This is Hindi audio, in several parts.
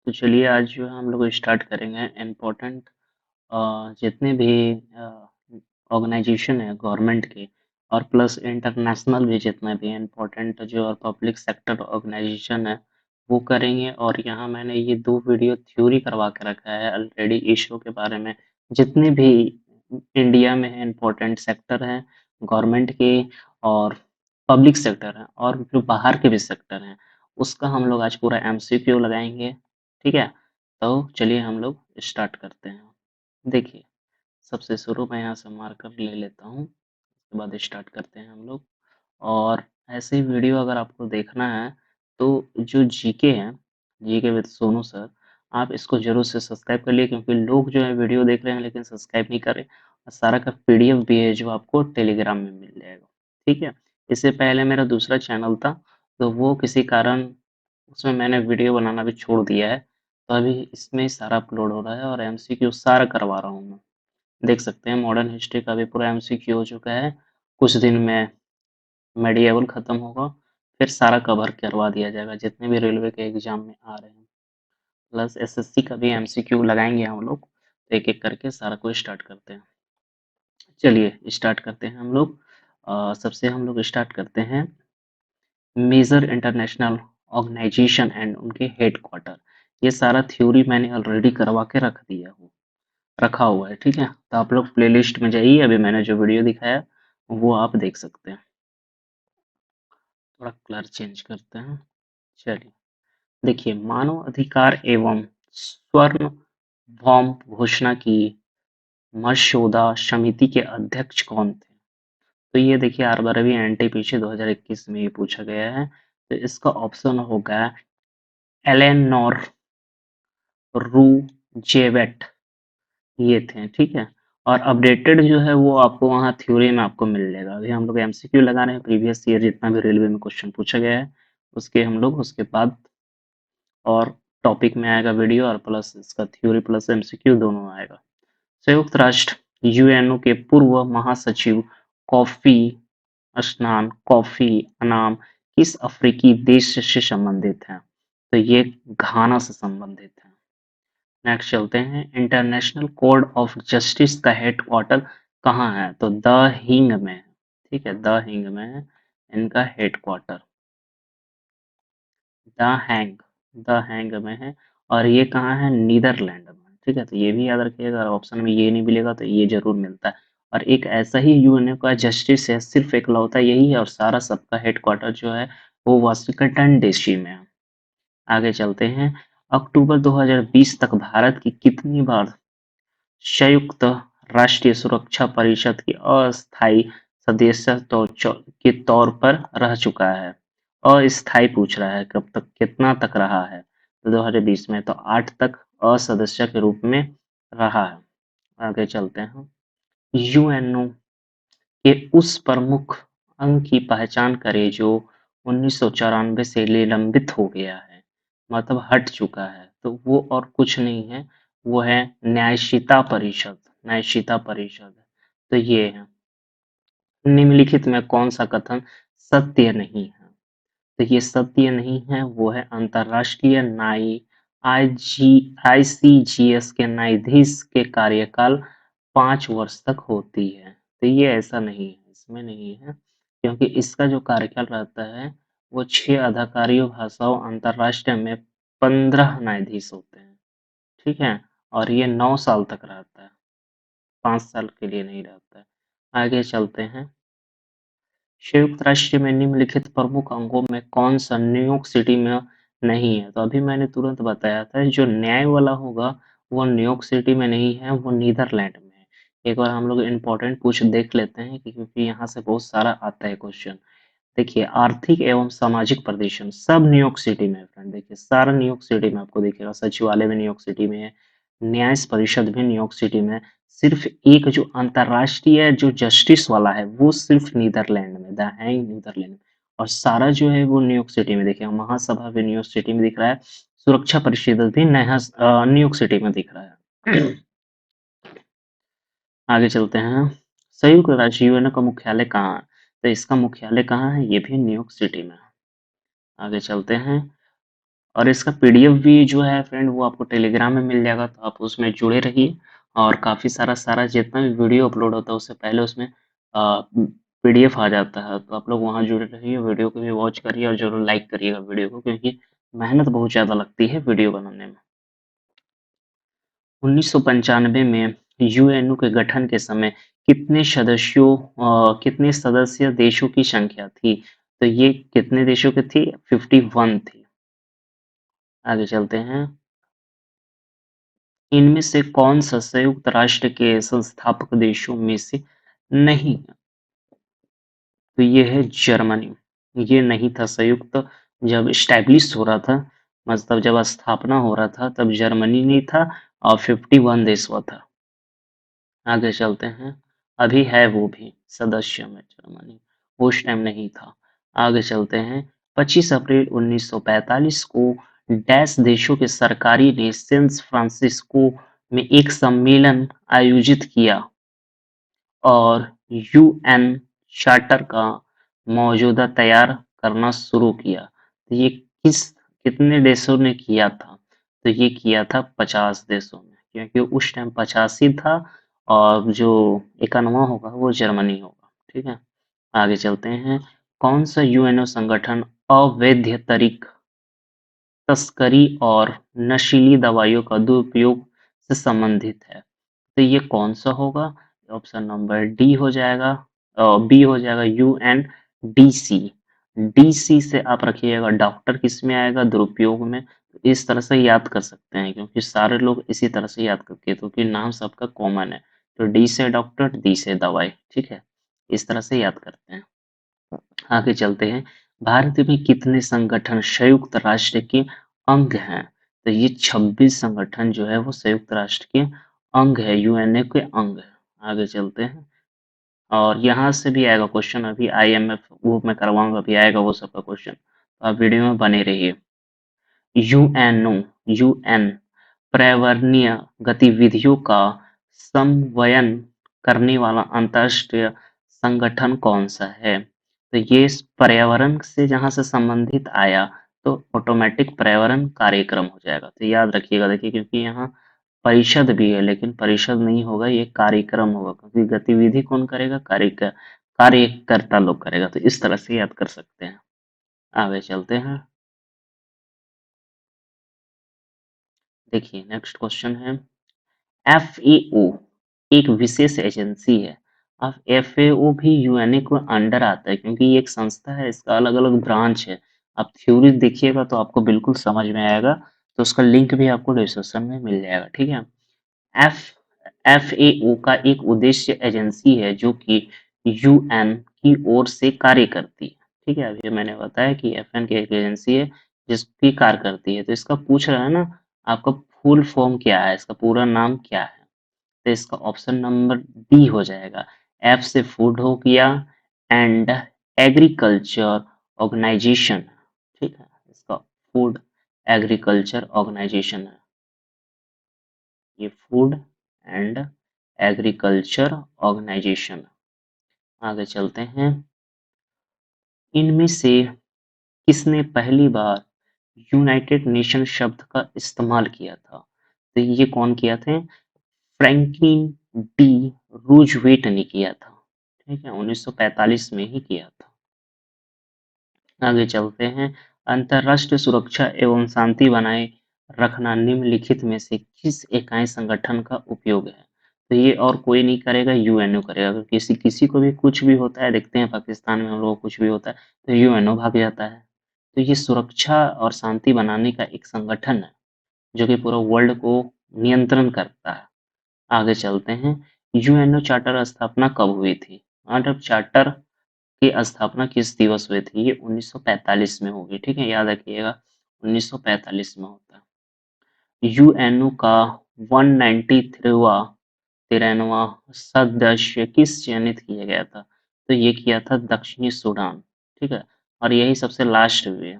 तो चलिए आज जो है हम लोग स्टार्ट करेंगे इम्पोर्टेंट जितने भी ऑर्गेनाइजेशन है गवर्नमेंट के और प्लस इंटरनेशनल भी जितने भी इम्पोर्टेंट जो और पब्लिक सेक्टर ऑर्गेनाइजेशन है वो करेंगे। और यहाँ मैंने ये 2 वीडियो थ्योरी करवा के रखा है ऑलरेडी इशू के बारे में। जितने भी इंडिया में है इम्पोर्टेंट सेक्टर हैं गवर्नमेंट के और पब्लिक सेक्टर हैं और जो बाहर के भी सेक्टर हैं उसका हम लोग आज पूरा एमसीक्यू लगाएंगे। ठीक है, तो चलिए हम लोग स्टार्ट करते हैं। देखिए, सबसे शुरू में यहाँ से मार्कर ले लेता हूँ, उसके बाद स्टार्ट करते हैं हम लोग। और ऐसे ही वीडियो अगर आपको देखना है तो जो जीके है, जीके विद सोनू सर, आप इसको जरूर से सब्सक्राइब कर लिए क्योंकि लोग जो है वीडियो देख रहे हैं लेकिन सब्सक्राइब नहीं कर रहे। और सारा का पीडीएफ भी है जो आपको टेलीग्राम में मिल जाएगा। ठीक है, इससे पहले मेरा दूसरा चैनल था तो वो किसी कारण उसमें मैंने वीडियो बनाना भी छोड़ दिया है। तो अभी इसमें ही सारा अपलोड हो रहा है और एमसीक्यू सारा करवा रहा हूँ मैं। देख सकते हैं मॉडर्न हिस्ट्री का भी पूरा एमसीक्यू हो चुका है। कुछ दिन में मेडिएवल खत्म होगा, फिर सारा कवर करवा दिया जाएगा जितने भी रेलवे के एग्जाम में आ रहे हैं। प्लस एसएससी का भी एमसीक्यू लगाएंगे हम लोग। तो एक एक करके सारा कुछ स्टार्ट करते हैं। चलिए स्टार्ट करते हैं हम लोग। सबसे हम लोग स्टार्ट करते हैं मेजर इंटरनेशनल ऑर्गेनाइजेशन एंड उनके हेड क्वार्टर। ये सारा थ्योरी मैंने ऑलरेडी करवा के रखा हुआ है। ठीक है, तो आप लोग प्लेलिस्ट में जाइए, अभी मैंने जो वीडियो दिखाया वो आप देख सकते हैं। थोड़ा कलर चेंज करते हैं। चलिए देखिए, मानव अधिकार एवं स्वर्ण भौम घोषणा की मसौदा समिति के अध्यक्ष कौन थे? तो ये देखिए 12वीं एनटी पीछे 2021 में ये पूछा गया है। तो इसका ऑप्शन होगा एलेनोर रूजेवेट, ये थे। ठीक है, और अपडेटेड जो है वो आपको वहाँ थ्योरी में आपको मिल जाएगा। अभी हम लोग एमसीक्यू लगा रहे हैं, प्रीवियस ईयर जितना भी रेलवे में क्वेश्चन पूछा गया है उसके हम लोग उसके बाद और टॉपिक में आएगा वीडियो और प्लस इसका थ्योरी प्लस एमसीक्यू दोनों आएगा। संयुक्त राष्ट्र यूएनओ के पूर्व महासचिव कॉफी कॉफी अनाम किस अफ्रीकी देश से संबंधित हैं? तो ये घाना से संबंधित है। नेक्स्ट चलते हैं, इंटरनेशनल कोर्ट ऑफ जस्टिस का हेडक्वार्टर कहाँ है? तो द हिंग में है। ठीक है, द हिंग में है इनका headquarter. The hang, the hang में है। और ये कहाँ है? नीदरलैंड में। ठीक है, तो ये भी याद रखिएगा, अगर ऑप्शन में ये नहीं मिलेगा तो ये जरूर मिलता है। और एक ऐसा ही यूएनओ का जस्टिस है, सिर्फ एकलौता यही है और सारा सबका हेडक्वार्टर जो है वो वाशिंगटन डीसी में है। आगे चलते हैं, अक्टूबर 2020 तक भारत की कितनी बार संयुक्त राष्ट्रीय सुरक्षा परिषद की अस्थायी सदस्य के तौर पर रह चुका है? अस्थायी पूछ रहा है, कब तक कितना तक रहा है? तो 2020 में तो 8 तक असदस्य के रूप में रहा है। आगे चलते हैं, यूएनओ के उस प्रमुख अंग की पहचान करें जो 1994 से निलंबित हो गया है, मतलब हट चुका है। तो वो और कुछ नहीं है, वो है न्यायशीता परिषद। न्यायशीता परिषद, तो ये है। निम्नलिखित में कौन सा कथन सत्य नहीं है? तो ये सत्य नहीं है, वो है अंतरराष्ट्रीय न्याय आईजी आईसीजीएस के न्यायाधीश के कार्यकाल 5 वर्ष तक होती है। तो ये ऐसा नहीं है, इसमें नहीं है, क्योंकि इसका जो कार्यकाल रहता है वो 6 भाषाओं अंतरराष्ट्रीय में 15 न्यायाधीश होते हैं। ठीक है, और ये 9 साल तक रहता है, 5 साल के लिए नहीं रहता है। आगे चलते हैं, संयुक्त राष्ट्र में निम्नलिखित प्रमुख अंगों में कौन सा न्यूयॉर्क सिटी में नहीं है? तो अभी मैंने तुरंत बताया था, जो न्याय वाला होगा वो न्यूयॉर्क सिटी में नहीं है, वो नीदरलैंड में है। एक बार हम लोग इम्पोर्टेंट कुछ देख लेते हैं क्योंकि यहाँ से बहुत सारा आता है क्वेश्चन। देखिए, आर्थिक एवं सामाजिक प्रदर्शन सब न्यूयॉर्क सिटी में है फ्रेंड। देखिए सारा न्यूयॉर्क सिटी में आपको दिखेगा, सचिवालय भी न्यूयॉर्क सिटी में है, न्याय परिषद भी न्यूयॉर्क सिटी में है। सिर्फ एक जो अंतरराष्ट्रीय जो जस्टिस वाला है वो सिर्फ नीदरलैंड में, द हैग नीदरलैंड में। और सारा जो है वो न्यूयॉर्क सिटी में दिखेगा, महासभा भी न्यूयॉर्क सिटी में दिख रहा है, सुरक्षा परिषद भी न्यूयॉर्क सिटी में दिख रहा है। आगे चलते हैं, संयुक्त राज्य यूएनओ का मुख्यालय कहाँ है? तो इसका मुख्यालय कहाँ है? ये भी न्यूयॉर्क सिटी में है। आगे चलते हैं, और इसका पीडीएफ भी जो है फ्रेंड वो आपको टेलीग्राम में मिल जाएगा, तो आप उसमें जुड़े रहिए। और काफ़ी सारा सारा जितना भी वीडियो अपलोड होता है उससे पहले उसमें पीडीएफ आ जाता है, तो आप लोग वहाँ जुड़े रहिए, वीडियो को भी वॉच करिए और ज़रूर लाइक करिएगा वीडियो को, क्योंकि मेहनत बहुत ज़्यादा लगती है वीडियो बनाने में। 1995 में यूएनओ के गठन के समय कितने सदस्य देशों की संख्या थी? तो ये कितने देशों की थी? 51 थी। आगे चलते हैं। इनमें से कौन सा संयुक्त राष्ट्र के संस्थापक देशों में से नहीं? तो ये है जर्मनी। ये नहीं था संयुक्त, जब एस्टैब्लिश हो रहा था, मतलब जब स्थापना हो रहा था तब जर्मनी नहीं था और 51 देश हुआ था। आगे चलते हैं। अभी है वो भी सदस्य में जर्मनी, उस टाइम नहीं था। आगे चलते हैं। 25 अप्रैल 1945 को डैश देशों के सरकारी ने सैन फ्रांसिस्को में एक सम्मेलन आयोजित किया और यूएन चार्टर का मौजूदा तैयार करना शुरू किया। तो ये कितने देशों ने किया था? तो ये किया था 50 देशों ने, क्योंकि उस टाइम 50 ही था और जो 91वां होगा वो जर्मनी होगा। ठीक है, आगे चलते हैं। कौन सा यूएनओ संगठन अवैध तस्करी और नशीली दवाइयों का दुरुपयोग से संबंधित है? तो ये कौन-सा होगा? ऑप्शन नंबर डी हो जाएगा, बी हो जाएगा यूएनडीसी। डीसी से आप रखिएगा डॉक्टर किसमें आएगा? दुरुपयोग में। तो इस तरह से याद कर सकते हैं, क्योंकि सारे लोग इसी तरह से याद करते हैं, क्योंकि नाम सबका कॉमन है। तो डी से डॉक्टर, डी से दवाई, ठीक है? इस तरह से याद करते हैं। आगे चलते हैं। भारत में कितने संगठन संयुक्त राष्ट्र के अंग हैं? तो ये 26 संगठन जो है वो संयुक्त राष्ट्र के अंग है, यूएनए के अंग है। आगे चलते हैं। और यहाँ से भी आएगा क्वेश्चन, अभी आईएमएफ वो मैं करवाऊंगा, अभी आएगा वो सबका क्वेश्चन, तो आप वीडियो में बने रहिए। यूएनओ यूएन पर्यावरणीय गतिविधियों का समन्वयन करने वाला अंतर्राष्ट्रीय संगठन कौन सा है? तो ये पर्यावरण से जहां से संबंधित आया तो ऑटोमेटिक पर्यावरण कार्यक्रम हो जाएगा। तो याद रखिएगा, देखिए क्योंकि यहाँ परिषद भी है लेकिन परिषद नहीं होगा, ये कार्यक्रम होगा, क्योंकि गतिविधि कौन करेगा? कार्यकर्ता लोग करेगा। तो इस तरह से याद कर सकते हैं। आगे चलते हैं। देखिए नेक्स्ट क्वेश्चन है। एफएओ एक विशेष एजेंसी है। अब एफएओ भी यूएनए को अंडर आता है, क्योंकि ये एक संस्था है, इसका अलग अलग ब्रांच है। आप थ्योरी देखिएगा तो आपको बिल्कुल समझ में आएगा, तो उसका लिंक भी आपको डिस्क्रिप्शन में मिल जाएगा। ठीक है। एफ एफएओ का एक उद्देश्य एजेंसी है जो कि यूएन की ओर से कार्य करती है। ठीक है, अभी मैंने बताया कि एफएन की एक एजेंसी है जिसकी कार्य करती है। तो इसका पूछ रहा है ना, आपका फुल फॉर्म क्या है, इसका पूरा नाम क्या है? तो इसका ऑप्शन नंबर डी हो जाएगा। एफ से फूड हो गया एंड एग्रीकल्चर ऑर्गेनाइजेशन। ठीक है, इसका फूड एग्रीकल्चर ऑर्गेनाइजेशन है, ये फूड एंड एग्रीकल्चर ऑर्गेनाइजेशन। आगे चलते हैं। इनमें से किसने पहली बार यूनाइटेड नेशन शब्द का इस्तेमाल किया था? तो ये कौन किया थे? फ्रैंकलिन डी रूजवेल्ट ने किया था। ठीक है, 1945 में ही किया था। आगे चलते हैं। अंतरराष्ट्रीय सुरक्षा एवं शांति बनाए रखना निम्नलिखित में से किस इकाई संगठन का उपयोग है? तो ये और कोई नहीं करेगा, यूएनओ करेगा। अगर किसी किसी को भी कुछ भी होता है, देखते हैं पाकिस्तान में हम लोगों को कुछ भी होता है तो यूएनओ भाग जाता है। तो ये सुरक्षा और शांति बनाने का एक संगठन है जो कि पूरा वर्ल्ड को नियंत्रण करता है। आगे चलते हैं। यूएनओ चार्टर स्थापना कब हुई थी? मतलब चार्टर की स्थापना किस दिवस हुई थी? ये 1945 में होगी। ठीक है, याद रखिएगा 1945 में होता है। यूएनओ का 193वां 93वां सदस्य किस चयनित किया गया था? तो ये किया था दक्षिणी सूडान। ठीक है, और यही सबसे लास्ट में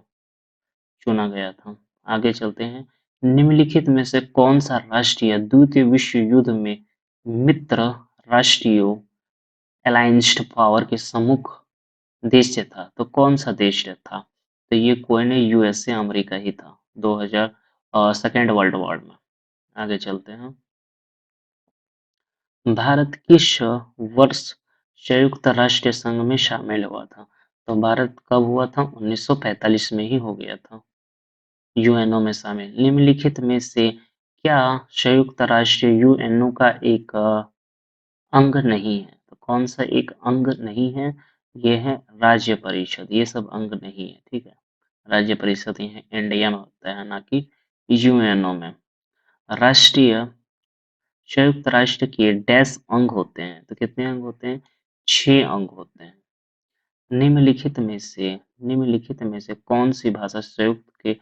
चुना गया था। आगे चलते हैं। निम्नलिखित में से कौन सा राष्ट्रीय द्वितीय विश्व युद्ध में मित्र राष्ट्रीय अलायंस्ड पावर के सम्मुख देश से था? तो कौन सा देश था? तो ये कोई नहीं, यूएसए अमेरिका ही था। 2000 सेकेंड वर्ल्ड वॉर में। आगे चलते हैं। भारत किस वर्ष संयुक्त राष्ट्र संघ में शामिल हुआ था? तो भारत कब हुआ था? 1945 में ही हो गया था यूएनओ में शामिल। निम्नलिखित में से क्या संयुक्त राष्ट्र यूएनओ का एक अंग नहीं है? तो कौन सा एक अंग नहीं है? ये है राज्य परिषद, ये सब अंग नहीं है, ठीक है। राज्य परिषद ये इंडिया में होता है, ना कि यूएनओ में। राष्ट्रीय संयुक्त राष्ट्र के डैश अंग होते हैं, तो कितने अंग होते हैं? 6 अंग होते हैं। निम्नलिखित में से कौन सी भाषा संयुक्त के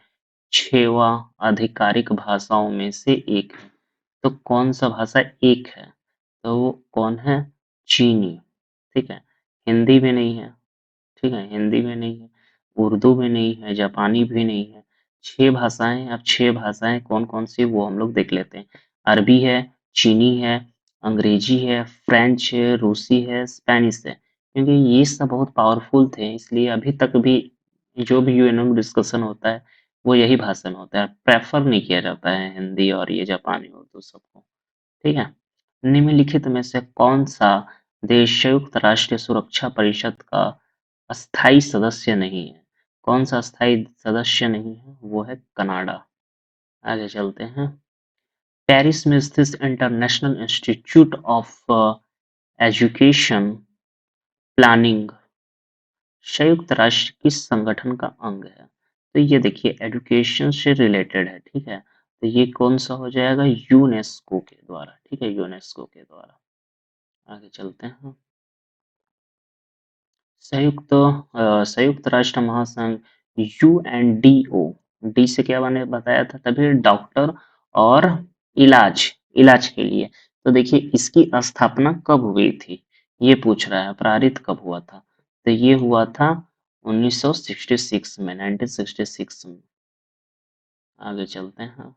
6वां आधिकारिक भाषाओं में से एक है? तो कौन सा भाषा एक है? तो वो कौन है? चीनी, ठीक है। हिंदी भी नहीं है, ठीक है, हिंदी में नहीं है, उर्दू में नहीं है, जापानी भी नहीं है। 6 भाषाएँ हैं, अब 6 भाषाएँ कौन-कौन सी वो हम लोग देख लेते हैं। अरबी है, चीनी है, अंग्रेजी है, फ्रेंच है, रूसी है, स्पेनिश है। क्योंकि ये सब बहुत पावरफुल थे, इसलिए अभी तक भी जो भी यूएनओ में डिस्कशन होता है, वो यही भाषा में होता है। प्रेफ़र नहीं किया जाता है हिंदी और ये जापानी, उर्दू सबको, ठीक है। निम्नलिखित में से कौन-सा देश संयुक्त राष्ट्र सुरक्षा परिषद का अस्थायी सदस्य नहीं है? कौन-सा अस्थायी सदस्य नहीं है? वो है कनाडा। आगे चलते हैं। पेरिस में स्थित international institute of education planning संयुक्त राष्ट्र किस संगठन का अंग है? तो ये देखिए एजुकेशन से रिलेटेड है, ठीक है। तो ये कौन सा हो जाएगा? यूनेस्को के द्वारा, ठीक है, यूनेस्को के द्वारा। आगे चलते हैं। संयुक्त राष्ट्र महासंघ यूएनडीओ, डी से क्या बने बताया था तभी? डॉक्टर और इलाज, इलाज के लिए। तो देखिए इसकी स्थापना कब हुई थी? ये पूछ रहा है, प्रारित कब हुआ था? तो ये हुआ था 1966 में, 1966 में। आगे चलते हैं।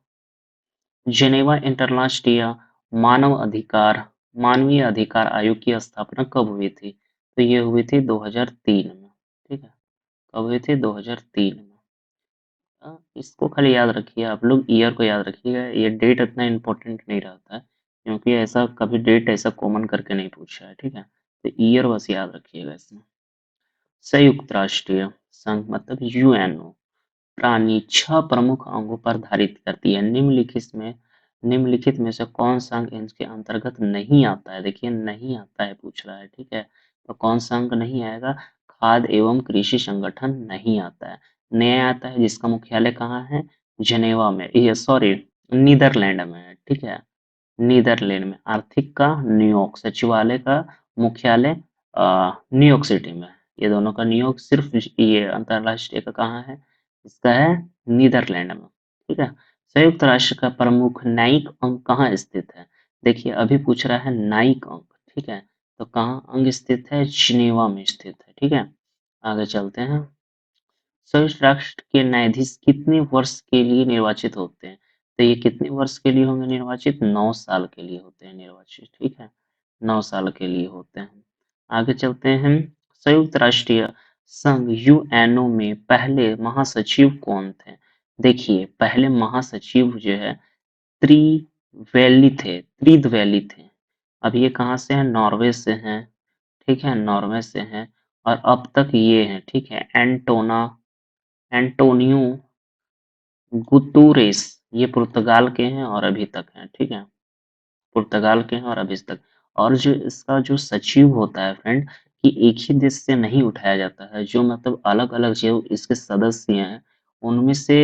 जेनेवा इंटरराष्ट्रीय मानव अधिकार मानवीय अधिकार आयोग की स्थापना कब हुई थी? तो ये हुई थी 2003 में, ठीक है। कब हुई थी? 2003 में। इसको खाली याद रखिए आप लोग, ईयर को याद रखिएगा, ये डेट इतना इम्पोर्टेंट नहीं रहता है, क्योंकि ऐसा कभी डेट ऐसा कॉमन करके नहीं पूछा है, ठीक है। तो ईयर बस याद रखिएगा इसमें। संयुक्त राष्ट्रीय संघ मतलब यूएनओ प्राणी 6 प्रमुख अंगों पर धारित करती है। निम्नलिखित में से कौन सा अंग इनके अंतर्गत नहीं आता है? देखिए नहीं आता है पूछ रहा है, ठीक है। तो कौन सा अंग नहीं आएगा? खाद्य एवं कृषि संगठन नहीं आता है। नया आता है जिसका मुख्यालय कहाँ है? जेनेवा में, ये सॉरी नीदरलैंड में है, ठीक है। नीदरलैंड में। आर्थिक का न्यूयॉर्क, सचिवालय का मुख्यालय न्यूयॉर्क सिटी में। ये दोनों का न्यूयॉर्क, सिर्फ ये अंतरराष्ट्रीय का कहाँ है? इसका है नीदरलैंड में, ठीक है। संयुक्त राष्ट्र का प्रमुख न्यायिक अंग कहाँ स्थित है? देखिए अभी पूछ रहा है न्यायिक अंग, ठीक है। तो कहाँ अंग स्थित है? जिनेवा में स्थित है, ठीक है। आगे चलते हैं। संयुक्त राष्ट्र के न्यायाधीश कितने वर्ष के लिए निर्वाचित होते हैं? तो ये कितने वर्ष के लिए होंगे निर्वाचित? 9 साल के लिए होते हैं निर्वाचित, ठीक है। 9 साल के लिए होते हैं। आगे चलते हैं। संयुक्त राष्ट्रीय संघ यूएनओ में पहले महासचिव कौन थे? देखिए पहले महासचिव जो है त्रिवैली थे। अब ये कहाँ से हैं? नॉर्वे से हैं, ठीक है, नॉर्वे से हैं। और अब तक ये हैं, ठीक है, एंटोनियो गुतूरेस, ये पुर्तगाल के हैं और अभी तक हैं, ठीक है, पुर्तगाल के हैं और अभी तक। और जो इसका जो सचिव होता है फ्रेंड, कि एक ही देश से नहीं उठाया जाता है, जो मतलब अलग अलग जो इसके सदस्य हैं उनमें से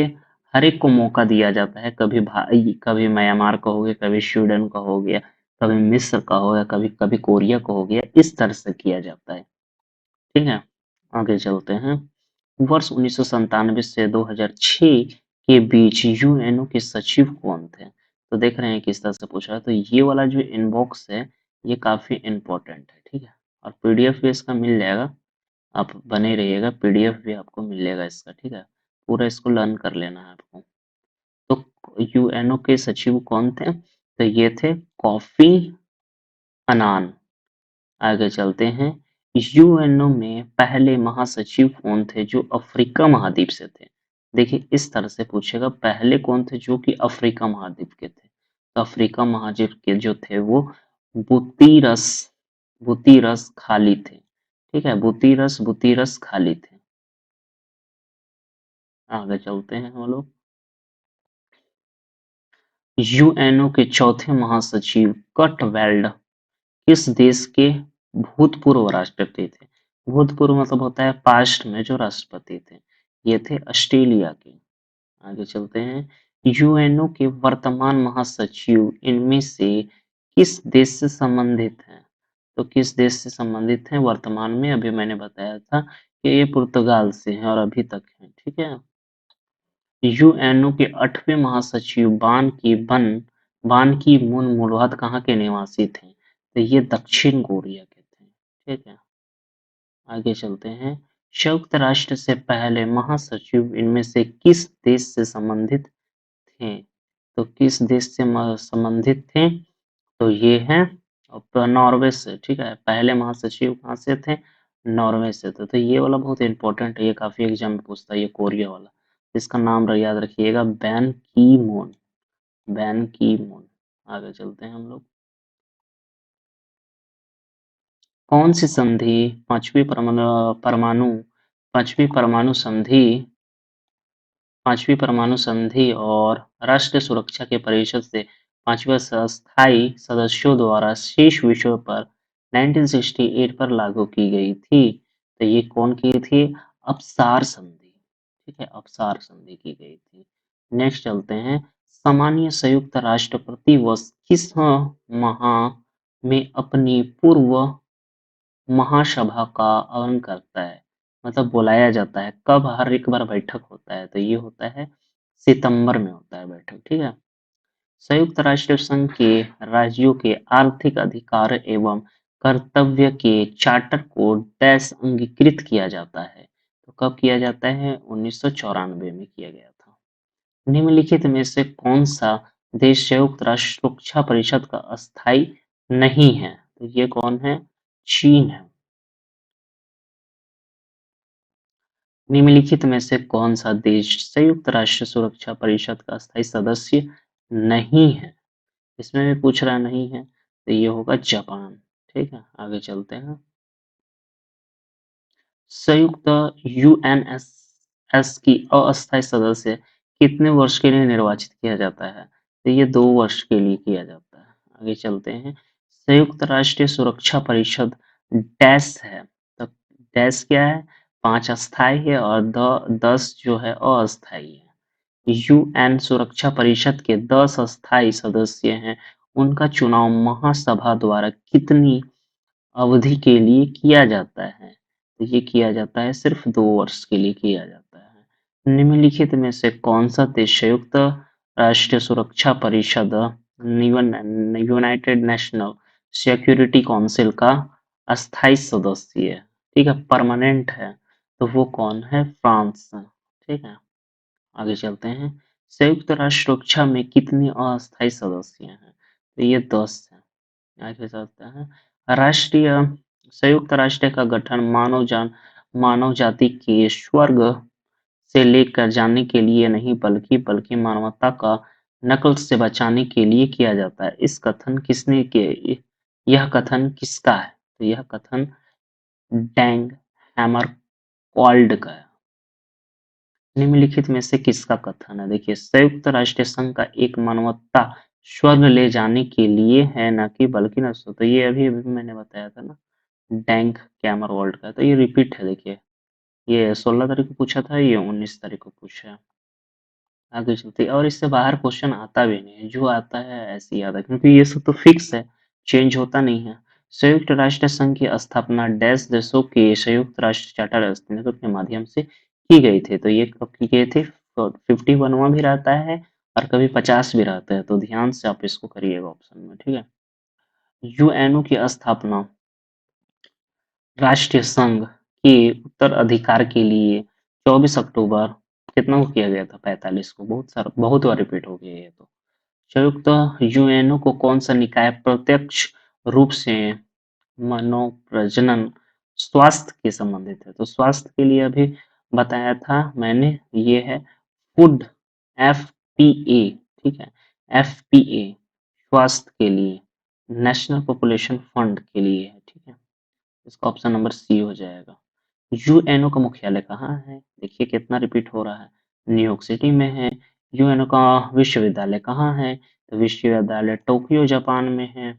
हर एक को मौका दिया जाता है। कभी म्यांमार का हो गया, कभी स्वीडन का हो गया, कभी मिस्र का हो गया, कभी कभी कोरिया का हो गया, इस तरह से किया जाता है, ठीक है। आगे चलते हैं। वर्ष 1997 से 2006 के बीच यूएनओ के सचिव कौन थे? तो देख रहे हैं किस तरह से पूछा है। तो ये वाला जो इनबॉक्स है ये काफी इम्पोर्टेंट है, ठीक है। और पीडीएफ भी इसका मिल जाएगा, आप बने रहिएगा, पीडीएफ भी आपको मिल जाएगा इसका, ठीक है। पूरा इसको लर्न कर लेना है आपको। तो यूएनओ के सचिव कौन थे? तो ये थे कॉफी अनान। आगे चलते हैं। यूएनओ में पहले महासचिव कौन थे जो अफ्रीका महाद्वीप से थे? देखिए इस तरह से पूछेगा, पहले कौन थे जो कि अफ्रीका महाद्वीप के थे? तो अफ्रीका महाद्वीप के जो थे वो बुतीरस बुतीरस खाली थे। ठीक है, बुतीरस खाली थे। आगे चलते हैं हम लोग। यूएनओ के चौथे महासचिव कट वेल्ड किस देश के भूतपूर्व राष्ट्रपति थे? भूतपूर्व मतलब होता है पास्ट में जो राष्ट्रपति थे, ये थे ऑस्ट्रेलिया के। आगे चलते हैं। यूएनओ के वर्तमान महासचिव इनमें से किस देश से संबंधित हैं? तो किस देश से संबंधित हैं वर्तमान में? अभी मैंने बताया था कि ये पुर्तगाल से हैं और अभी तक हैं। ठीक है। यूएनओ के 8वें महासचिव बान की मून मूलतः कहाँ के निवासी थे? तो ये दक्षिण कोरिया के थे। ठीक है। आगे चलते हैं। संयुक्त राष्ट्र से पहले महासचिव इनमें से किस देश से संबंधित थे? तो किस देश से संबंधित थे? तो ये है नॉर्वे से। ठीक है, पहले महासचिव कहाँ से थे? नॉर्वे से थे। तो ये वाला बहुत इंपॉर्टेंट है, ये काफी एग्जाम में पूछता है, ये कोरिया वाला। इसका नाम याद रखिएगा, बैन की मून। बैन की मून। आगे चलते हैं हम लोग। कौन सी संधि पांचवी परमाणु संधि पांचवी परमाणु संधि और राष्ट्रीय सुरक्षा के परिषद से पांचवें अस्थायी सदस्यों द्वारा शेष विषयों पर 1968 पर लागू की गई थी? तो ये कौन की थी? अप्सार संधि। ठीक है, अप्सार संधि की गई थी। नेक्स्ट चलते हैं। सामान्य संयुक्त राष्ट्र प्रतिवर्ष किस माह में अपनी पूर्व महासभा का आह्वान करता है? मतलब बुलाया जाता है कब? हर एक बार बैठक होता है, तो ये होता है सितंबर में होता है बैठक। ठीक है। संयुक्त राष्ट्र संघ के राज्यों के आर्थिक अधिकार एवं कर्तव्य के चार्टर को डैश अंगीकृत किया जाता है? तो कब किया जाता है? 1994 में किया गया था। निम्नलिखित में से कौन सा देश संयुक्त राष्ट्र सुरक्षा परिषद का अस्थायी नहीं है? तो ये कौन है? चीन है। निम्नलिखित में से कौन सा देश संयुक्त राष्ट्र सुरक्षा परिषद का स्थायी सदस्य नहीं है? इसमें भी पूछ रहा नहीं है, तो ये होगा जापान। ठीक है, आगे चलते हैं। संयुक्त यूएनएसएस की अस्थायी सदस्य कितने वर्ष के लिए निर्वाचित किया जाता है? तो ये 2 वर्ष के लिए किया जाता है। आगे चलते हैं। संयुक्त राष्ट्रीय सुरक्षा परिषद डैश है, तो डैश क्या है? 5 अस्थायी है और 10 जो है अस्थायी है। यूएन सुरक्षा परिषद के 10 अस्थायी सदस्य हैं। उनका चुनाव महासभा द्वारा कितनी अवधि के लिए किया जाता है? तो ये किया जाता है सिर्फ 2 वर्ष के लिए किया जाता है। निम्नलिखित में से कौन सा देश संयुक्त राष्ट्र सुरक्षा परिषद यूनाइटेड नेशनल सिक्योरिटी काउंसिल का अस्थायी सदस्य है? ठीक है, परमानेंट है। तो वो कौन है? फ्रांस। ठीक है, आगे चलते हैं। संयुक्त राष्ट्र सुरक्षा में कितनी अस्थायी सदस्य हैं? तो ये 10 है। आगे चलते हैं। राष्ट्रीय संयुक्त राष्ट्र का गठन मानव जाति के स्वर्ग से लेकर जाने के लिए नहीं बल्कि मानवता का नकल से बचाने के लिए किया जाता है। यह कथन किसका है? तो यह कथन डैंग हैमरकॉल्ड का है। निम्नलिखित में से किसका कथन है? देखिए, संयुक्त राष्ट्र संघ का एक मानवता स्वर्ग ले जाने के लिए है, न कि बल्कि न तो ये अभी अभी मैंने बताया था ना, डैंक कैमर वर्ल्ड का। तो ये रिपीट है। देखिए, ये 16 तारीख को पूछा था, ये 19 तारीख को पूछा है। आगे चलते, और इससे बाहर क्वेश्चन आता भी नहीं है, जो आता है ऐसे ही आता है, क्योंकि ये सब तो फिक्स है, चेंज होता नहीं है। संयुक्त राष्ट्र संघ की स्थापना डैश देशों के संयुक्त राष्ट्र चार्टर अस्तित्व के माध्यम से की गई थी? तो ये कब की गई थी? 51वां भी रहता है और कभी 50 भी रहता है, तो ध्यान से आप इसको करिएगा ऑप्शन में। ठीक है। यूएनओ की स्थापना राष्ट्रीय संघ के उत्तराधिकार के लिए 24 अक्टूबर कितना को किया गया था? 45 को। बहुत बार रिपीट हो गया ये तो। संयुक्त यूएनओ को कौन सा निकाय प्रत्यक्ष रूप से मनोप्रजनन स्वास्थ्य के संबंधित है? तो स्वास्थ्य के लिए अभी बताया था मैंने, ये है फूड, एफपीए, ठीक है, एफपीए स्वास्थ्य के लिए, नेशनल पॉपुलेशन फंड के लिए है, ठीक है। इसका ऑप्शन नंबर सी हो जाएगा। यूएनओ का मुख्यालय कहाँ है? देखिए कितना रिपीट हो रहा है। न्यूयॉर्क सिटी में है। यूएनओ का विश्वविद्यालय कहाँ है? तो विश्वविद्यालय टोक्यो जापान में है।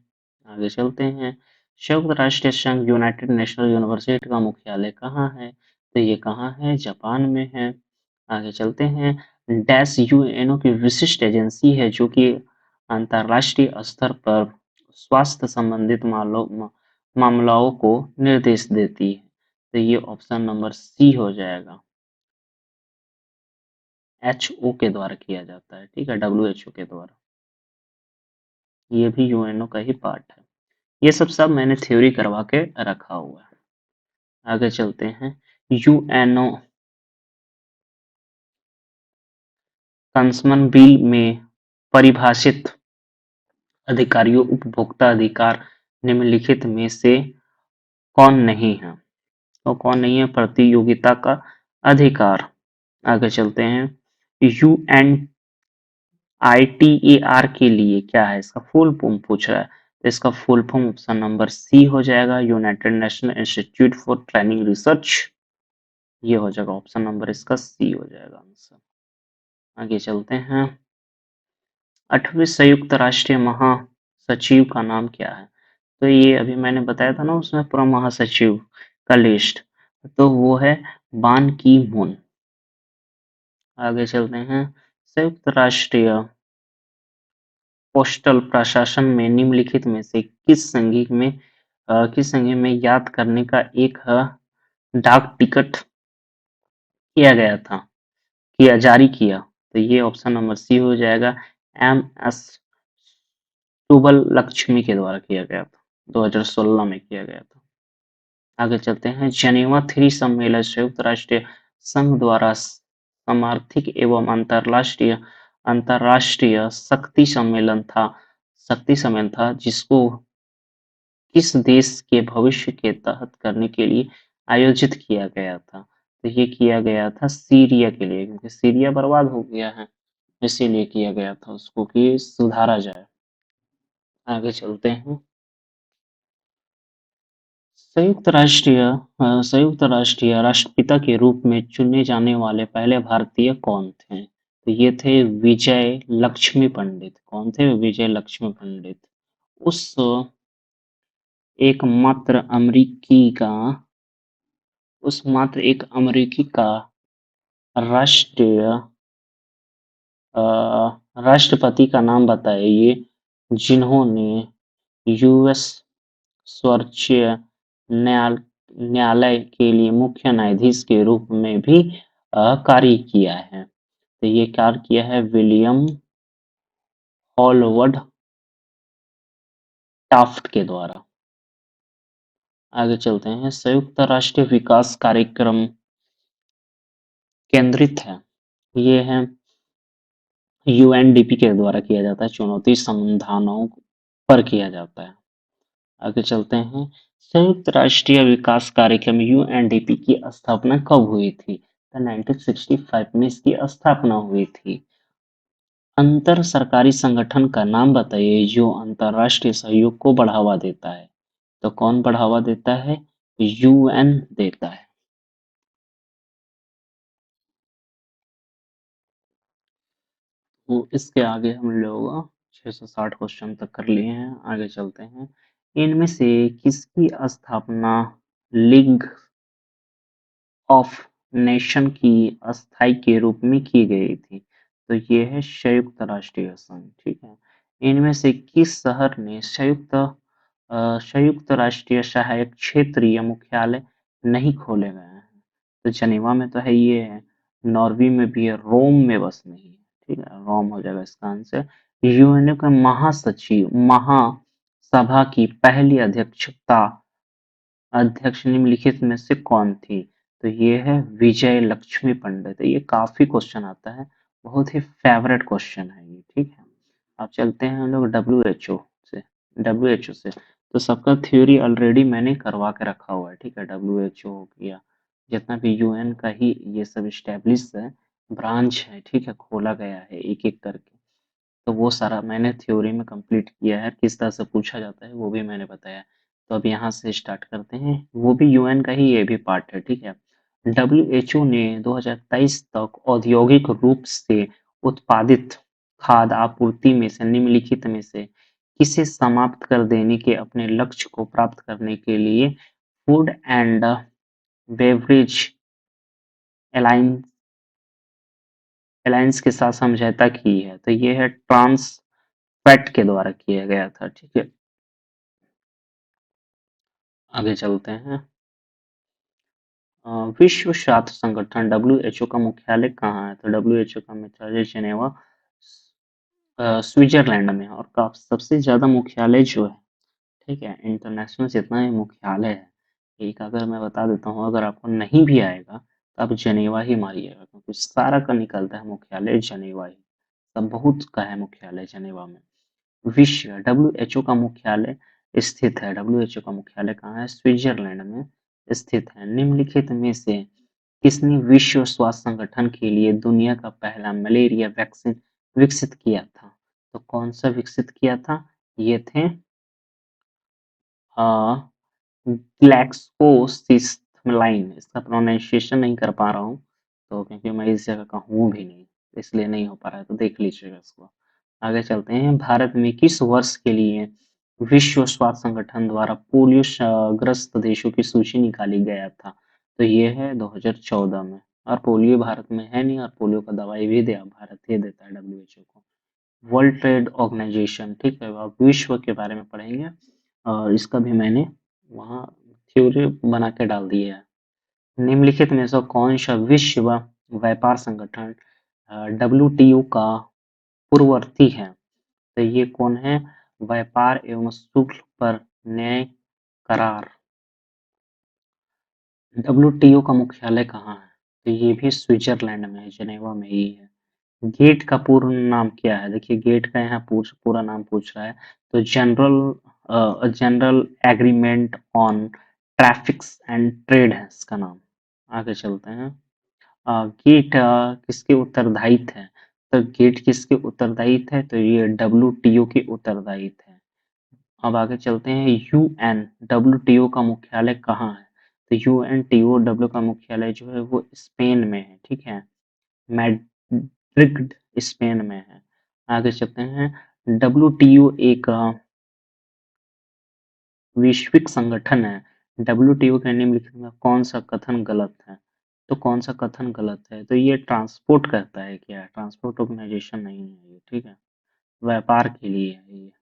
आगे चलते हैं। संयुक्त राष्ट्र संघ यूनाइटेड नेशनल यूनिवर्सिटी का मुख्यालय कहाँ है? तो ये कहाँ है? जापान में है। आगे चलते हैं। डैश यूएनओ की विशिष्ट एजेंसी है जो कि अंतरराष्ट्रीय स्तर पर स्वास्थ्य संबंधित मामलों को निर्देश देती है। तो ये ऑप्शन नंबर सी हो जाएगा। एचओ के द्वारा किया जाता है, ठीक है, डब्ल्यूएचओ के द्वारा। ये भी यूएनओ का ही पार्ट है। ये सब मैंने थ्योरी करवा के रखा हुआ है। आगे चलते हैं। यूएनओ कंसमन बिल में परिभाषित अधिकारियों उपभोक्ता अधिकार निम्नलिखित में से कौन नहीं है? तो कौन नहीं है? प्रतियोगिता का अधिकार। आगे चलते हैं। यूएन आईटीएआर के लिए क्या है? इसका फुल फॉर्म पूछ रहा है। तो इसका full form option number C हो जाएगा, united national institute for training research. ये हो जाएगा ऑप्शन नंबर इसका सी हो जाएगा आंसर। आगे चलते हैं। 8वें संयुक्त राष्ट्रीय महासचिव का नाम क्या है? तो ये अभी मैंने बताया था ना, उसमें पूरा महासचिव का लिस्ट, तो वो है बान की मून। आगे चलते हैं। संयुक्त राष्ट्रीय पोस्टल प्रशासन में निम्नलिखित में से किस संघ में याद करने का एक डाक टिकट किया गया था, किया जारी किया? तो ये ऑप्शन नंबर सी हो जाएगा, एम एस सुब्बल लक्ष्मी के द्वारा किया गया था, 2016 में किया गया था। आगे चलते हैं। जेनेवा 3 सम्मेलन संयुक्त राष्ट्र संघ द्वारा समर्थित एवं अंतरराष्ट्रीय अंतरराष्ट्रीय शक्ति सम्मेलन था जिसको किस देश के भविष्य के तहत करने के लिए आयोजित किया गया था? तो ये किया गया था सीरिया के लिए, क्योंकि सीरिया बर्बाद हो गया है, इसीलिए किया गया था उसको कि सुधारा जाए। आगे चलते हैं। संयुक्त राष्ट्रीय राष्ट्रपिता के रूप में चुने जाने वाले पहले भारतीय कौन थे? तो ये थे विजय लक्ष्मी पंडित। कौन थे? विजय लक्ष्मी पंडित। उस एकमात्र अमेरिकी का उस मात्र एक अमेरिकी का राष्ट्रीय राष्ट्रपति का नाम बताइए जिन्होंने यूएस सर्वोच्च न्यायाल न्यायालय के लिए मुख्य न्यायाधीश के रूप में भी कार्य किया है। तो ये कार्य किया है विलियम हॉलवर्ड टाफ्ट के द्वारा। आगे चलते हैं। संयुक्त राष्ट्र विकास कार्यक्रम केंद्रित है, ये है यूएनडीपी के द्वारा किया जाता है, चुनौती समाधानों पर किया जाता है। आगे चलते हैं। संयुक्त राष्ट्रीय विकास कार्यक्रम यूएनडीपी की स्थापना कब हुई थी? तो 1965 में इसकी स्थापना हुई थी। अंतर सरकारी संगठन का नाम बताइए जो अंतरराष्ट्रीय सहयोग को बढ़ावा देता है। तो कौन बढ़ावा देता है? यूएन देता है। तो इसके आगे हम लोग 660 क्वेश्चन तक कर लिए हैं। आगे चलते हैं। इनमें से किसकी स्थापना लीग ऑफ नेशन की अस्थाई के रूप में की गई थी? तो ये है संयुक्त राष्ट्रीय संघ, ठीक है। इनमें से किस शहर ने संयुक्त राष्ट्रीय सहायक क्षेत्रीय मुख्यालय नहीं खोले गए हैं? तो जनेवा में तो है, ये है। नॉर्वे में भी है, रोम में बस नहीं है, ठीक है, रोम हो जाएगा इसका आंसर। यूएनओ का महासभा की पहली अध्यक्ष निम्नलिखित में से कौन थी? तो ये है विजय लक्ष्मी पंडित। ये काफी क्वेश्चन आता है, बहुत ही फेवरेट क्वेश्चन है ये, ठीक है। अब चलते हैं हम लोग डब्ल्यू एच ओ से। तो सबका थ्योरी ऑलरेडी मैंने करवा के रखा हुआ है, ठीक है। डब्ल्यू एच ओ हो गया, जितना भी यूएन का ही ये सब स्टैब्लिश है, ब्रांच है, ठीक है, खोला गया है एक-एक करके। तो वो सारा मैंने थ्योरी में कंप्लीट किया है, किस तरह से पूछा जाता है वो भी मैंने बताया। तो अब यहाँ से स्टार्ट करते हैं, वो भी यूएन का ही ये भी पार्ट है, ठीक है। डब्ल्यूएचओ ने 2023 तक औद्योगिक रूप से उत्पादित खाद्य आपूर्ति में से निम्नलिखित में से किसे समाप्त कर देने के अपने लक्ष्य को प्राप्त करने के लिए food and beverage alliance alliance के साथ समझौता की है। तो ये है ट्रांस पैक्ट के द्वारा किया गया था, ठीक है। आगे चलते हैं। विश्व स्वास्थ्य संगठन डब्ल्यूएचओ का मुख्यालय कहाँ है? तो डब्ल्यूएचओ का मुख्यालय जिनेवा स्विट्जरलैंड में है। और सबसे ज्यादा मुख्यालय जो है, ठीक है, इंटरनेशनल जितना ही मुख्यालय है, एक अगर मैं बता देता हूँ, अगर आपको नहीं भी आएगा तो आप जनेवा ही मारिएगा, क्योंकि सारा का निकलता है मुख्यालय जनेवा ही। सब बहुत का है मुख्यालय जनेवा में। विश्व डब्ल्यूएचओ का मुख्यालय स्थित है, डब्ल्यूएचओ का मुख्यालय कहाँ है? स्विट्जरलैंड में स्थित है। निम्नलिखित में से किसने विश्व स्वास्थ्य संगठन के लिए दुनिया का पहला मलेरिया वैक्सीन विकसित किया था? तो कौन सा विकसित किया था? ये थे ग्लैक्सोस्मिथक्लाइन। इसका प्रोनाउंसिएशन नहीं कर पा रहा हूँ, तो क्योंकि मैं इस जगह का हूँ भी नहीं, इसलिए नहीं हो पा रहा है, तो देख लीजिएगा इसको। आगे चलते हैं। भारत में किस वर्ष के लिए विश्व स्वास्थ्य संगठन द्वारा पोलियो ग्रस्त देशों की सूची निकाली गया था? तो ये है 2014 में। और पोलियो भारत में है नहीं, और पोलियो का दवाई भी दिया भारत ही देता है डब्ल्यूएचओ को। वर्ल्ड ट्रेड ऑर्गेनाइजेशन, ठीक है, आप विश्व के बारे में पढ़ेंगे, और इसका भी मैंने वहाँ थ्योरी बना के डाल दी है। निम्नलिखित में से कौन सा विश्व व्यापार संगठन डब्ल्यूटीओ का पूर्ववर्ती है? तो ये कौन है? व्यापार एवं शुल्क पर न्याय करार। डब्ल्यूटीओ का मुख्यालय कहाँ है? तो ये भी स्विट्जरलैंड में है, जिनेवा में ही है। गेट का पूर्ण नाम क्या है? देखिए, गेट का यहाँ पूरा नाम पूछ रहा है। तो general agreement on traffics and trade है इसका नाम। आगे चलते हैं। गेट किसके उत्तरदायित्व है? तो गेट किसके उत्तरदायित्व है? तो ये डब्ल्यूटीओ के उत्तरदायित्व है। अब आगे चलते हैं। यूएन डब्ल्यूटीओ का मुख्यालय कहाँ है? तो यूएनटीओ डब्ल्यू का मुख्यालय जो है वो स्पेन में है, ठीक है, मैड्रिड स्पेन में है। आगे चलते हैं। डब्ल्यूटीओ एक वैश्विक संगठन है। डब्ल्यूटीओ के निम्नलिखित में कौन सा कथन गलत है? तो कौन सा कथन गलत है? तो ये ट्रांसपोर्ट करता है क्या? ट्रांसपोर्ट ऑर्गेनाइजेशन नहीं है ये, ठीक है, व्यापार के लिए है ये।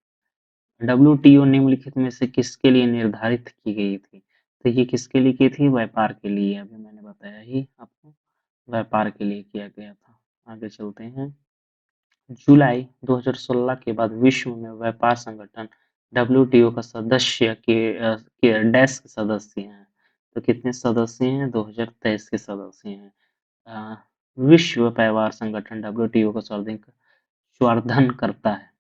डब्ल्यूटीओ निम्नलिखित में से किसके लिए निर्धारित की गई थी? तो ये किसके लिए की थी? व्यापार के लिए। अभी मैंने बताया ही आपको, व्यापार के लिए किया गया था। आगे चलते हैं। जुलाई 2016 के बाद विश्व में व्यापार संगठन डब्ल्यूटीओ का सदस्य के डैश के सदस्य हैं। तो कितने सदस्य हैं? 2023 के सदस्य हैं। अ, विश्व व्यापार संगठन डब्ल्यूटीओ का संवर्धन करता है।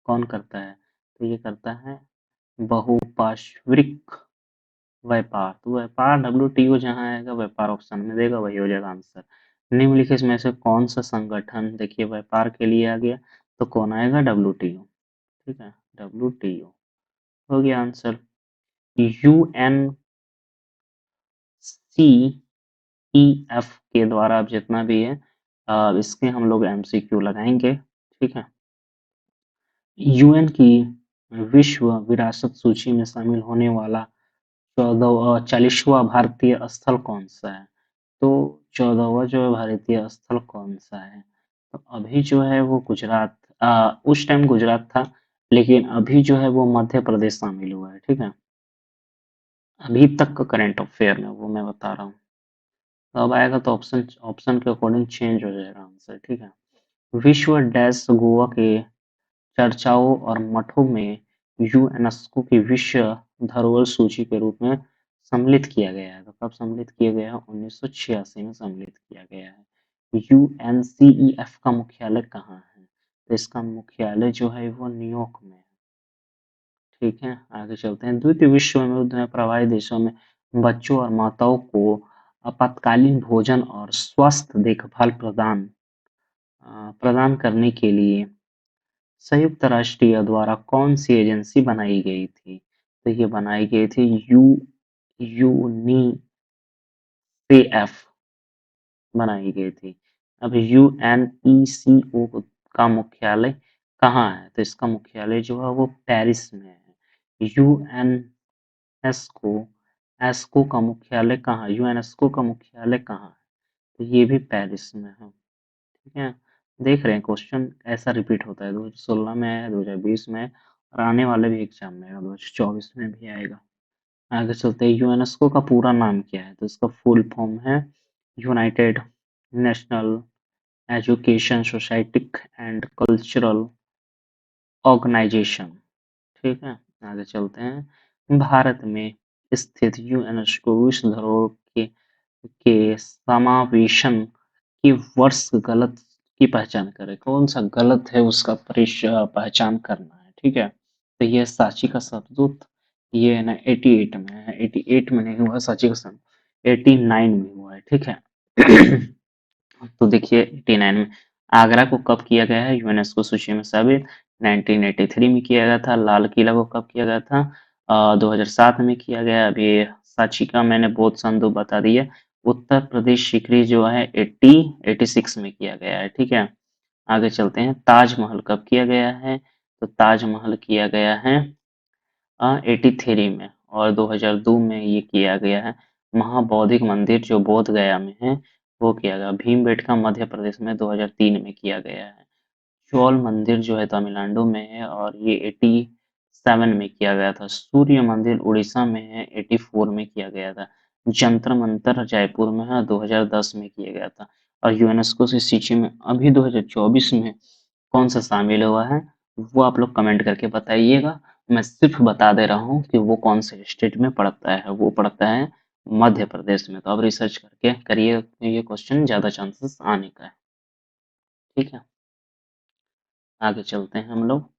कौन करता है? तो ये करता है बहुपार्श्विक व्यापार। तो व्यापार डब्ल्यूटीओ जहाँ आएगा, व्यापार ऑप्शन में देगा, वही हो जाएगा आंसर। निम्नलिखित में से कौन सा संगठन, देखिए, व्यापार के लिए आ गया, तो कौन आएगा? डब्ल्यूटीओ, ठीक है, डब्ल्यूटीओ हो गया आंसर। यूएन सी ई एफ के द्वारा अब जितना भी है, इसके हम लोग एमसीक्यू लगाएंगे, ठीक है। यूएन की विश्व विरासत सूची में शामिल होने वाला 40वां भारतीय स्थल कौन सा है? तो 14वां जो है भारतीय स्थल कौन सा है? तो अभी जो है वो गुजरात, उस टाइम गुजरात था, लेकिन अभी जो है वो मध्य प्रदेश शामिल हुआ है, ठीक है। अभी तक का करंट अफेयर में वो मैं बता रहा हूँ। तो अब आएगा तो ऑप्शन ऑप्शन के अकॉर्डिंग चेंज हो जाएगा आंसर, ठीक है। विश्व डैश गोवा के चर्चाओं और मठों में यूनेस्को की विश्व धरोहर सूची के रूप में सम्मिलित किया गया है। तो कब सम्मिलित किया गया है? 1986 में सम्मिलित किया गया है। यूएनसीईएफ का मुख्यालय कहाँ है? तो इसका मुख्यालय जो है वो न्यूयॉर्क में है, ठीक है। आगे चलते हैं। द्वितीय विश्व युद्ध में प्रभावित देशों में बच्चों और माताओं को आपातकालीन भोजन और स्वास्थ्य देखभाल प्रदान करने के लिए संयुक्त राष्ट्र द्वारा कौन सी एजेंसी बनाई गई थी? तो ये बनाई गई थी यूनिसेफ बनाई गई थी। अब यूएनईसीओ का मुख्यालय कहाँ है? तो इसका मुख्यालय जो है वो पेरिस में है। यूएनएस्को एस्को का मुख्यालय कहाँ है? यूएनएस्को का मुख्यालय कहाँ है? तो ये भी पेरिस में है। ठीक है, देख रहे हैं क्वेश्चन ऐसा रिपीट होता है, 2016 में है, 2020 में है, और आने वाले भी एग्जाम में 2024 में भी आएगा। आगे चलते हैं, यूनेस्को का पूरा नाम क्या है? तो इसका फुल फॉर्म है united national education scientific and cultural organisation. ठीक है, आगे चलते हैं, भारत में स्थित यूनेस्को विश्व धरोहर के समावेशन की वर्ष गलत की पहचान करें। कौन सा गलत है उसका पहचान करना है। ठीक है, तो ये सांची का शतदूत, ये है ना 88 में है, 88 में नहीं हुआ सांची का सन, 89 में हुआ है। ठीक है तो देखिए 89 में आगरा को कब किया गया है यूनेस्को सूची में शामिल? 1983 में किया गया था। लाल किला को कब किया गया था? 2007 में किया गया। अभी सांची का मैंने बोध सन 2 बता दिया। उत्तर प्रदेश सीकरी जो है 86 में किया गया है। ठीक है, आगे चलते हैं, ताजमहल कब किया गया है? तो ताजमहल किया गया है 83 में, और 2002 में ये किया गया है। महाबौद्धिक मंदिर जो बोध गया में है वो किया गया। भीमबेटका मध्य प्रदेश में 2003 में किया गया है। चौल मंदिर जो है तमिलनाडु में है और ये 87 में किया गया था। सूर्य मंदिर उड़ीसा में है, 84 में किया गया था। जंतर मंतर जयपुर में है, 2010 में किया गया था। और यूनेस्को की सूची में अभी 2024 में कौन सा शामिल हुआ है वो आप लोग कमेंट करके बताइएगा। मैं सिर्फ बता दे रहा हूँ कि वो कौन से स्टेट में पड़ता है, वो पड़ता है मध्य प्रदेश में। तो अब रिसर्च करके करिए, ये क्वेश्चन ज्यादा चांसेस आने का है। ठीक है, आगे चलते हैं हम लोग।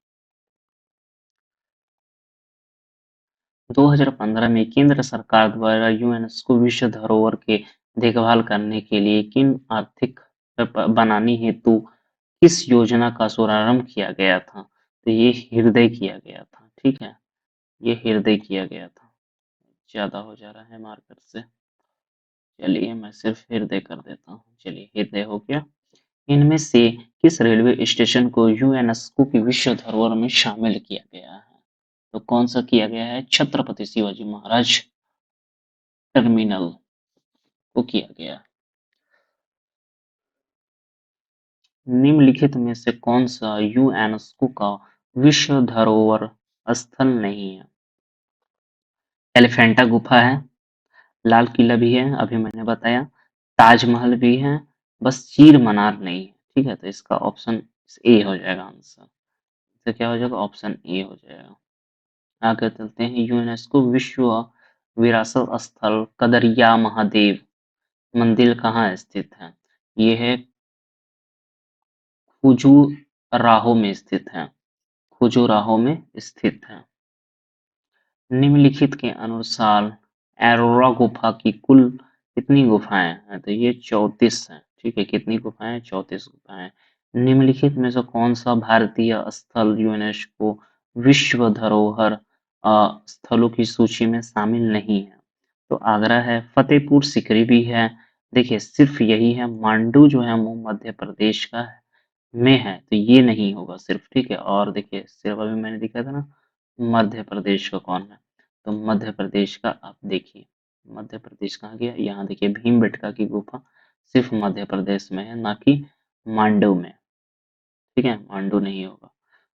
2015 में केंद्र सरकार द्वारा यूनेस्को विश्व धरोहर के देखभाल करने के लिए किन आर्थिक बनाने हेतु किस योजना का शुभारंभ किया गया था? तो ये हृदय किया गया था। ठीक है, ये हृदय किया गया था। ज्यादा हो जा रहा है मार्कर से, चलिए मैं सिर्फ हृदय कर देता हूँ। चलिए हृदय हो गया। इनमें से किस रेलवे स्टेशन को यूनेस्को की विश्व धरोहर में शामिल किया गया है? तो कौन सा किया गया है? छत्रपति शिवाजी महाराज टर्मिनल को किया गया। निम्नलिखित में से कौन सा यूनेस्को का विश्व धरोहर स्थल नहीं है? एलिफेंटा गुफा है, लाल किला भी है अभी मैंने बताया, ताजमहल भी है, बस चीर मीनार नहीं है। ठीक है, तो इसका ऑप्शन ए हो जाएगा आंसर। तो क्या हो जाएगा? ऑप्शन ए हो जाएगा। आगे चलते हैं, यूनेस्को विश्व विरासत स्थल कदरिया महादेव मंदिर कहाँ स्थित है? ये है खुजुराहो में स्थित है, खुजुराहो में स्थित है। निम्नलिखित के अनुसार एलोरा गुफा की कुल कितनी गुफाएं हैं? तो ये 34 हैं। ठीक है, कितनी गुफाएं? 34 गुफाएं। निम्नलिखित में से कौन सा भारतीय स्थल यूनेस्को विश्व धरोहर स्थलों की सूची में शामिल नहीं है? तो आगरा है, फतेहपुर सिकरी भी है। देखिए सिर्फ यही है, मांडू जो है वो मध्य प्रदेश का में है, तो ये नहीं होगा सिर्फ। ठीक है, और देखिए सिर्फ अभी मैंने दिखाया था ना मध्य प्रदेश का कौन है, तो मध्य प्रदेश का आप देखिए, मध्य प्रदेश कहाँ गया? यहाँ देखिए भीमबेटका की गुफा सिर्फ मध्य प्रदेश में है, ना कि मांडू में। ठीक है, मांडू नहीं होगा।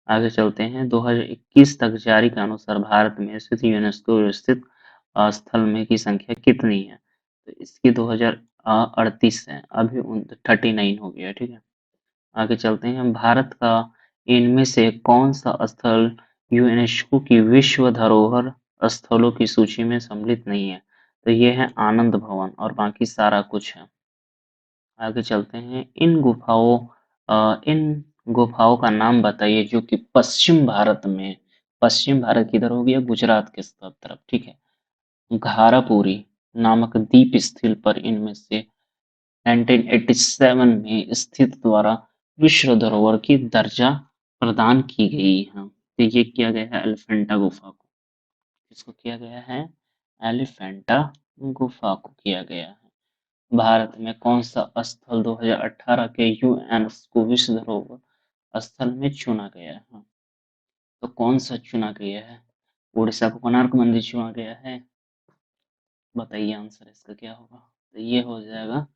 आगे चलते हैं, 2021 तक जारी के अनुसार भारत में स्थित यूनेस्को स्थित स्थल में की संख्या कितनी है? तो इसकी 2038 है, अभी 39 हो गया। ठीक है, आगे चलते हैं, भारत का इनमें से कौन सा स्थल यूनेस्को की विश्व धरोहर स्थलों की सूची में सम्मिलित नहीं है? तो ये है आनंद भवन, और बाकी सारा कुछ है। आगे चलते हैं, इन गुफाओं का नाम बताइए जो कि पश्चिम भारत में, पश्चिम भारत किधर हो गया? गुजरात के तरफ। ठीक है, घारापुरी, नामक द्वीप स्थल पर इनमें से 1987 में स्थित द्वारा विश्व धरोहर की दर्जा प्रदान की गई है। तो ये किया गया है एलिफेंटा गुफा को। इसको किया गया है एलिफेंटा गुफा को किया गया है। भारत में कौन सा स्थल 2018 के यूनेस्को विश्व धरोहर स्थल में चुना गया है? तो कौन सा चुना गया है? उड़ीसा को कोणार्क मंदिर चुना गया है। बताइए आंसर इसका क्या होगा? तो ये हो जाएगा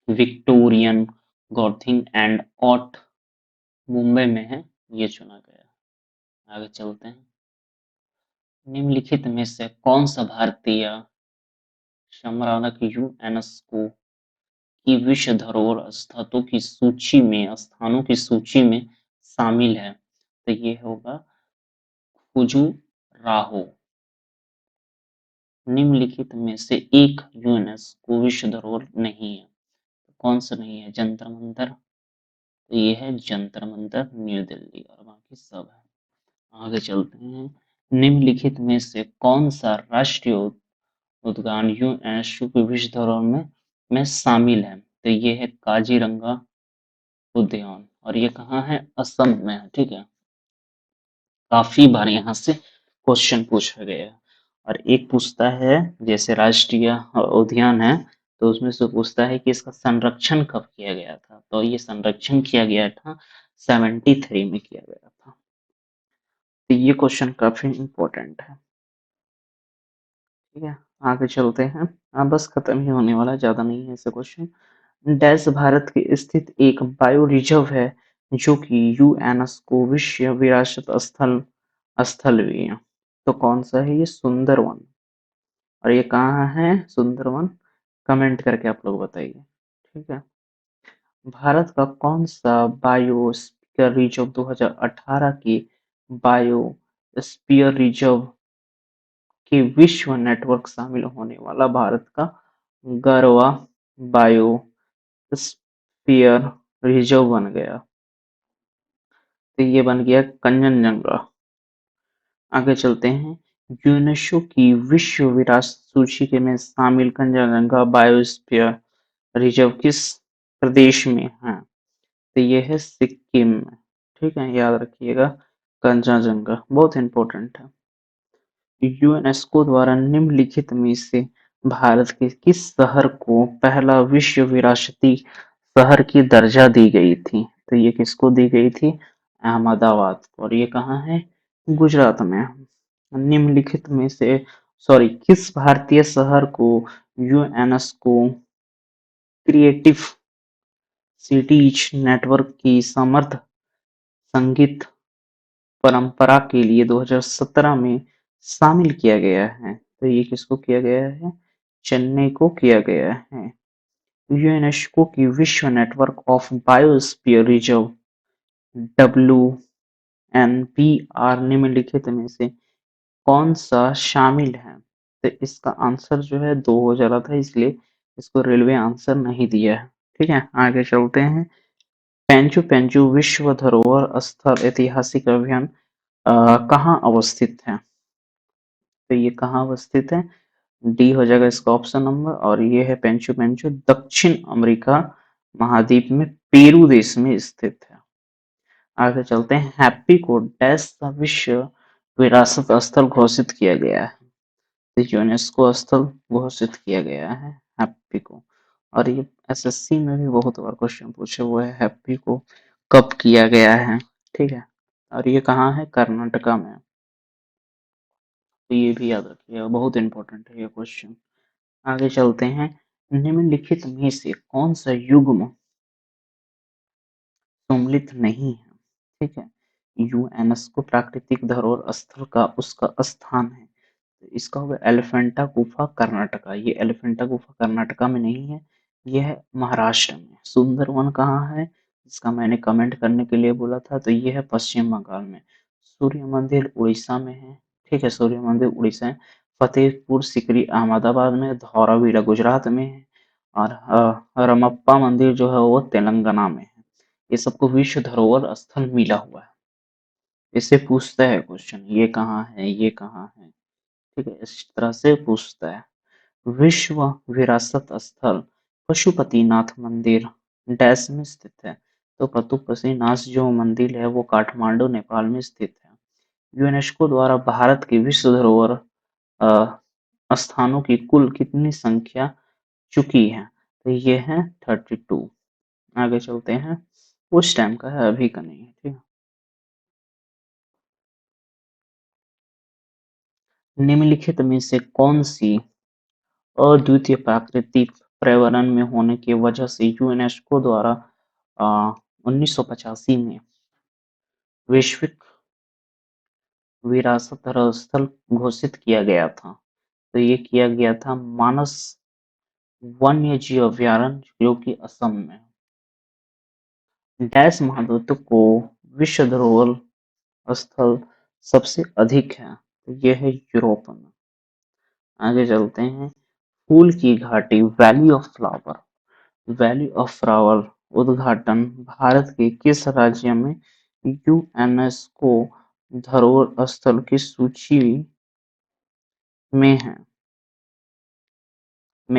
विक्टोरियन गॉथिंग एंड ऑट, मुंबई में है, ये चुना गया। आगे चलते हैं। निम्नलिखित में से कौन सा भारतीय स्मारक यूनेस्को की विश्व धरोहर स्थानों की सूची में शामिल है? तो ये होगा खजुराहो। निम्नलिखित में से एक यूनेस्को विश्व धरोहर नहीं है। कौन सा नहीं है? जंतर मंतर। तो ये है जंतर मंतर न्यू दिल्ली, और बाकी सब है। आगे चलते हैं। निम्नलिखित में से कौन सा राष्ट्रीय उद्यान यूनेस्को की विश्व धरोहर में शामिल है? तो ये है काजीरंगा उद्यान, और ये कहाँ है? असम में है। ठीक है, काफी बार यहाँ से क्वेश्चन पूछा गया है। और एक पूछता है, जैसे राष्ट्रीय उद्यान है, तो उसमें से पूछता है कि इसका संरक्षण कब किया गया था? तो ये संरक्षण किया गया था 73 में किया गया था। तो ये क्वेश्चन काफी इंपॉर्टेंट है। ठीक है, आगे चलते हैं। बस खत्म ही होने वाला, ज्यादा नहीं है ऐसे क्वेश्चन। डैश भारत के स्थित एक बायो रिजर्व है जो कि यूनेस्को विश्व विरासत स्थल स्थल भी है। तो कौन सा है? ये सुंदरवन। और ये कहाँ है सुंदरवन? कमेंट करके आप लोग बताइए। ठीक है। भारत का कौन सा बायोस्फीयर रिजर्व 2018 की बायोस्फीयर रिजर्व के विश्व नेटवर्क शामिल होने वाला भारत का गरवा बायोस्फीयर रिजर्व बन गया? तो ये बन गया कंचनजंगा। आगे चलते हैं। यूनेस्को की विश्व विरासत सूची के में शामिल कंचनजंगा बायोस्फीयर रिजर्व किस प्रदेश में है? तो ये है सिक्किम में। ठीक है, याद रखिएगा, कंचनजंगा बहुत इंपॉर्टेंट है। यूनेस्को द्वारा निम्नलिखित में से भारत के किस शहर को पहला विश्व विरासती शहर की दर्जा दी गई थी? तो ये किसको दी गई थी? अहमदाबाद। और ये कहाँ है? गुजरात में। निम्नलिखित में से किस भारतीय शहर को यूनेस्को क्रिएटिव सिटीज नेटवर्क की समर्थ संगीत परंपरा के लिए 2017 में शामिल किया गया है? तो ये किसको किया गया है? चेन्नई को किया गया है। यूनेस्को की विश्व network of biosphere reserve WNPR निम्नलिखित में से कौन सा शामिल है? तो इसका आंसर जो है 2 हो जा रहा था, इसलिए इसको रेलवे आंसर नहीं दिया है। ठीक है, आगे चलते हैं। पेंचू पेंचू विश्व धरोहर स्थल ऐतिहासिक अभियान कहाँ अवस्थित है? तो ये कहाँ अवस्थित है? डी हो जाएगा इसका ऑप्शन नंबर। और ये है पेंचू पेंचू दक्षिण अमेरिका महाद्वीप में पेरू देश में स्थित है। आगे चलते हैं। हैप्पी को डैश का विश्व विरासत स्थल घोषित किया गया है? तो यूनेस्को स्थल घोषित किया गया है हैप्पी को। और ये एसएससी में भी बहुत बार क्वेश्चन पूछे हुए है, हैप्पी को कब किया गया है? ठीक है, और ये कहाँ है? कर्नाटका में। तो ये भी याद रखिएगा, बहुत इंपॉर्टेंट है ये क्वेश्चन। आगे चलते हैं। निम्नलिखित में से कौन सा युग्म सम्मिलित नहीं है? ठीक है, यूनेस्को प्राकृतिक धरोहर स्थल का उसका स्थान है। तो इसका होगा एलिफेंटा गुफा कर्नाटका। ये एलिफेंटा गुफा कर्नाटका में नहीं है, यह है महाराष्ट्र में। सुंदरवन कहाँ है? इसका मैंने कमेंट करने के लिए बोला था, तो ये है पश्चिम बंगाल में। सूर्य मंदिर उड़ीसा में है। ठीक है, सूर्य मंदिर उड़ीसा है। फतेहपुर सिकरी अहमदाबाद में, धौलावीरा गुजरात में है। और रमप्पा मंदिर जो है वो तेलंगाना में है। ये सबको विश्व धरोहर स्थल मिला हुआ है। इससे पूछता है क्वेश्चन, ये कहाँ है, ये कहाँ है? ठीक है, इस तरह से पूछता है। विश्व विरासत स्थल पशुपतिनाथ मंदिर डैश में स्थित है। तो पशुपतिनाथ जो मंदिर है वो काठमांडू नेपाल में स्थित है। यूनेस्को द्वारा भारत के विश्व धरोहर स्थानों की कुल कितनी संख्या चुकी है? तो ये है 32। आगे चलते हैं। उस टाइम का है, अभी का नहीं है, ठीक है। निम्नलिखित में से कौन सी अद्वितीय प्राकृतिक पर्यावरण में होने की वजह से यूनेस्को द्वारा 1985 में वैश्विक विरासत स्थल घोषित किया गया था? तो ये किया गया था मानस वन्य जीव अभयारण्य जो कि असम में है। डैश महाद्वीप को विश्व धरोहर स्थल सबसे अधिक है? तो ये है यूरोप में। आगे चलते हैं। फूल की घाटी valley of flower, valley of flower उद्घाटन भारत के किस राज्य में यूनेस्को धरोहर स्थल की सूची में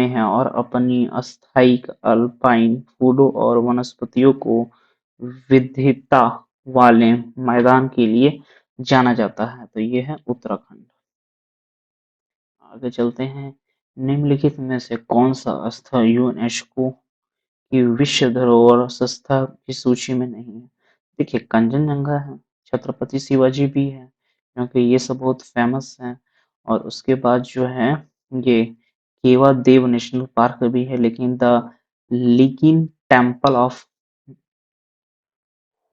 है और अपनी अस्थायी अल्पाइन फूलों और वनस्पतियों को विविधता वाले मैदान के लिए जाना जाता है? तो ये है उत्तराखंड। आगे चलते हैं। निम्नलिखित में से कौन सा स्थल यूनेस्को की विश्व धरोहर संस्था की सूची में नहीं है? देखिए, कंचनजंगा है, छत्रपति शिवाजी भी है, क्योंकि ये सब बहुत फेमस है। और उसके बाद जो है ये केवा देव नेशनल पार्क भी है, लेकिन टेम्पल ऑफ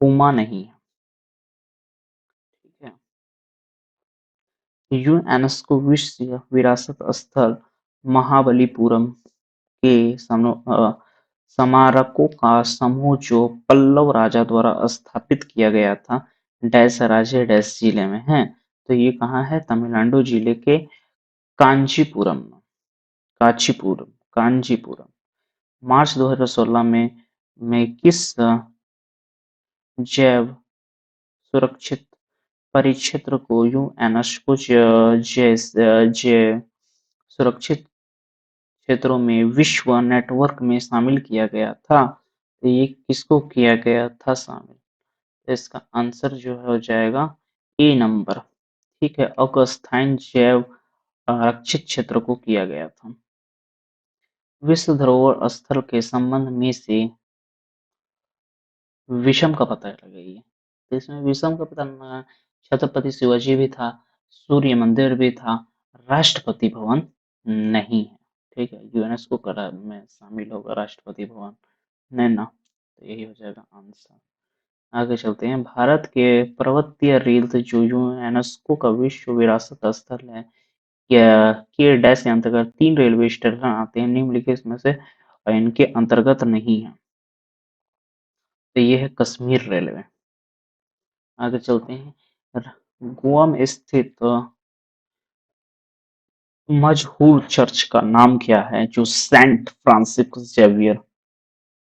हुमा नहीं है। ठीक है। यूनेस्को विश्व विरासत स्थल महाबलीपुरम के स्मारकों का समूह जो पल्लव राजा द्वारा स्थापित किया गया था डैश राज्य डैश जिले में है? तो ये कहाँ है? तमिलनाडु जिले के कांचीपुरम में। कांचीपुरम, कांचीपुरम। मार्च 2016 में किस जैव सुरक्षित परिक्षेत्र को यूनेस्को जैव सुरक्षित क्षेत्रों में विश्व नेटवर्क में शामिल किया गया था? तो ये किसको किया गया था शामिल? तो इसका आंसर जो है हो जाएगा ए नंबर। ठीक है, अगस्थाइन जैव आरक्षित क्षेत्र को किया गया था। विश्व धरोहर स्थल के संबंध में से विषम का पता लगाइए। तो इसमें विषम का पता लगाना, छत्रपति शिवाजी भी था, सूर्य मंदिर भी था, राष्ट्रपति भवन नहीं है। ठीक है, यूनेस्को का में शामिल होगा राष्ट्रपति भवन नहीं ना, तो यही हो जाएगा आंसर। आगे चलते हैं। भारत के पर्वतीय रेल जो यूनेस्को का विश्व विरासत स्थल है या के डैश के अंतर्गत 3 रेलवे स्टेशन आते हैं, निम्नलिखित में से इनके अंतर्गत नहीं है? तो ये है कश्मीर रेलवे। आगे चलते हैं। गोवा में स्थित मशहूर चर्च का नाम क्या है जो सेंट फ्रांसिस जेवियर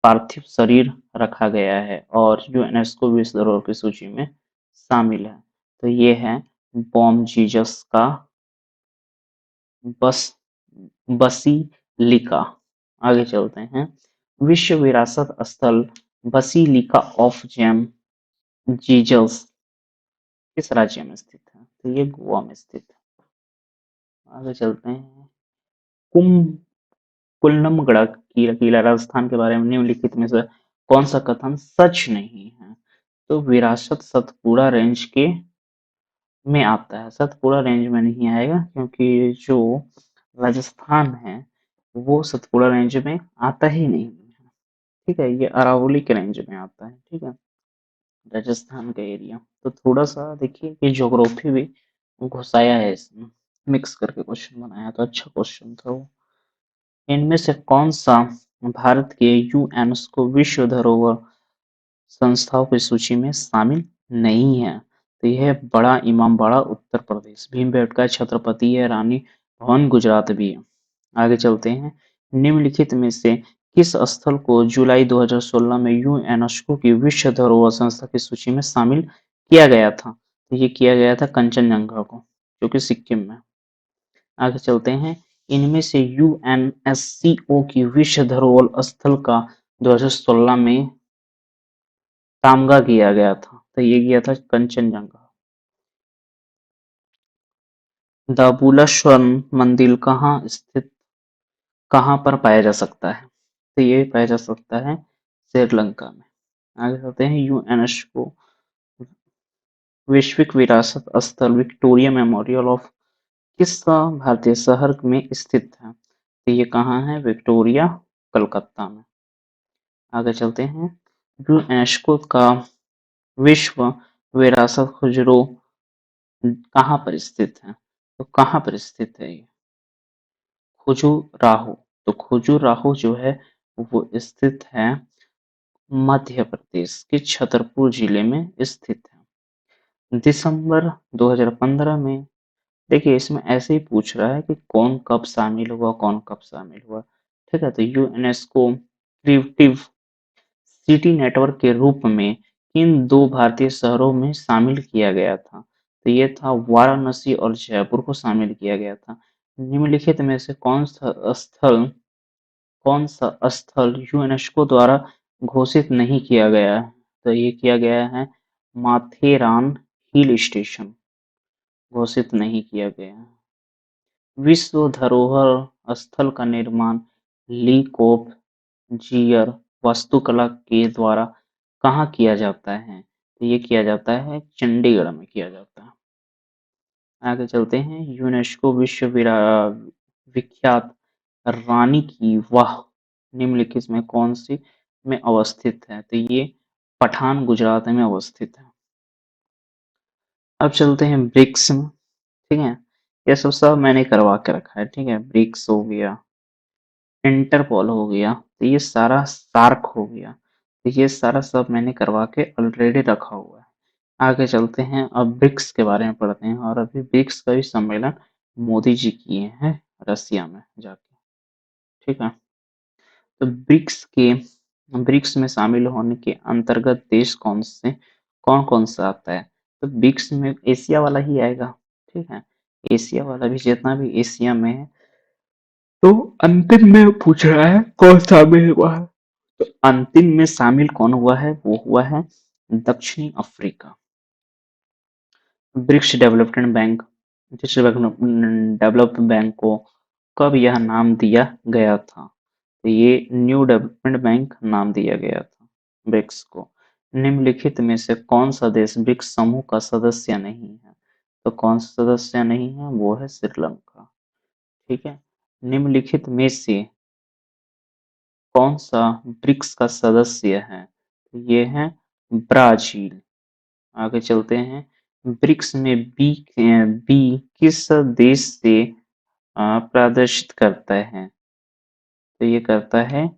पार्थिव शरीर रखा गया है और यूनेस्को विश्व धरोहर की सूची में शामिल है? तो ये है बॉम जीसस का बस बसिलिका। आगे चलते हैं। विश्व विरासत स्थल बसिलिका ऑफ जेम जीजस किस राज्य में स्थित है? तो ये गोवा में स्थित है। आगे चलते हैं। कुम कुल्लमगढ़ किला राजस्थान के बारे में निम्नलिखित में से कौन सा कथन सच नहीं है? तो विरासत सतपुड़ा रेंज के में आता है। सतपुड़ा रेंज में नहीं आएगा क्योंकि जो राजस्थान है वो सतपुड़ा रेंज में आता ही नहीं है। ठीक है, ये अरावली के रेंज में आता है। ठीक है, राजस्थान का एरिया। तो थोड़ा सा देखिए कि ज्योग्राफी भी घुसाया है इसमें, मिक्स करके क्वेश्चन बनाया, तो अच्छा क्वेश्चन था वो। इनमें से कौन सा भारत के यूनेस्को विश्व धरोहर संस्थाओं की सूची में शामिल नहीं है? तो यह है बड़ा इमामबाड़ा उत्तर प्रदेश, भीमबेटका छत्रपति है, रानी भवन गुजरात भी है। आगे चलते हैं। निम्नलिखित में से किस स्थल को जुलाई 2016 में यूनेस्को की विश्व धरोहर संस्था की सूची में शामिल किया गया था? तो ये किया गया था कंचनजंगा को, जो कि सिक्किम में। आगे चलते हैं। इनमें से यूएनएससीओ की विश्व धरोहर स्थल का 2016 में तामगा किया गया था, तो ये किया था कंचनजंगा। द बुलेश्वर मंदिर कहाँ पर पाया जा सकता है? तो ये पाया जा सकता है श्रीलंका में। आगे चलते हैं। यूनेस्को वैश्विक विरासत स्थल विक्टोरिया मेमोरियल ऑफ किस भारतीय शहर में स्थित है? तो ये कहाँ है? विक्टोरिया, कलकत्ता में। आगे चलते हैं। यूनेस्को का विश्व विरासत खुजरो कहाँ पर स्थित है? तो कहाँ पर स्थित है ये? खुजुराहो। तो खुजुराहो जो है वो स्थित है मध्य प्रदेश के छतरपुर जिले में स्थित है। दिसंबर 2015 में, देखिए इसमें ऐसे ही पूछ रहा है कि कौन कब शामिल हुआ, कौन कब शामिल हुआ। ठीक है, तो यूनेस्को क्रिएटिव सिटी नेटवर्क के रूप में किन दो भारतीय शहरों में शामिल किया गया था? तो ये था वाराणसी और जयपुर को शामिल किया गया था। निम्नलिखित में से कौन सा स्थल यूनेस्को द्वारा घोषित नहीं किया गया है? तो ये किया गया है माथेरान हिल स्टेशन, घोषित नहीं किया गया है। विश्व धरोहर स्थल का निर्माण ली कोर्बुजियर वास्तुकला के द्वारा कहाँ किया जाता है? तो ये किया जाता है चंडीगढ़ में किया जाता है। आगे चलते हैं। यूनेस्को विख्यात रानी की वाह निम्नलिखित में कौन सी में अवस्थित है? तो ये पठान गुजरात में अवस्थित है। अब चलते हैं ब्रिक्स में। ठीक है, ये सब मैंने करवा के रखा है। ठीक है, ब्रिक्स हो गया, इंटरपोल हो गया, तो ये सारा सार्क हो गया, तो ये सारा सब मैंने करवा के ऑलरेडी रखा हुआ है। आगे चलते हैं, अब ब्रिक्स के बारे में पढ़ते हैं। और अभी ब्रिक्स का भी सम्मेलन मोदी जी किए हैं रसिया में जाके। ठीक है, तो ब्रिक्स में शामिल होने के अंतर्गत देश कौन कौन सा आता है? तो ब्रिक्स में एशिया वाला ही आएगा। ठीक है, एशिया वाला भी, जितना भी एशिया में है। तो अंतिम में पूछ रहा है कौन शामिल हुआ है? तो अंतिम में शामिल कौन हुआ है? वो हुआ है दक्षिणी Africa. BRICS development bank, BRICS development bank को कब यह नाम दिया गया था? तो ये न्यू डेवलपमेंट बैंक नाम दिया गया था ब्रिक्स को। निम्नलिखित में से कौन सा देश ब्रिक्स समूह का सदस्य नहीं है? तो कौन सा सदस्य नहीं है? वो है श्रीलंका। ठीक है, निम्नलिखित में से कौन सा ब्रिक्स का सदस्य है? तो ये है ब्राजील। आगे चलते हैं। ब्रिक्स में बी किस देश से प्रदर्शित करता है? तो ये करता है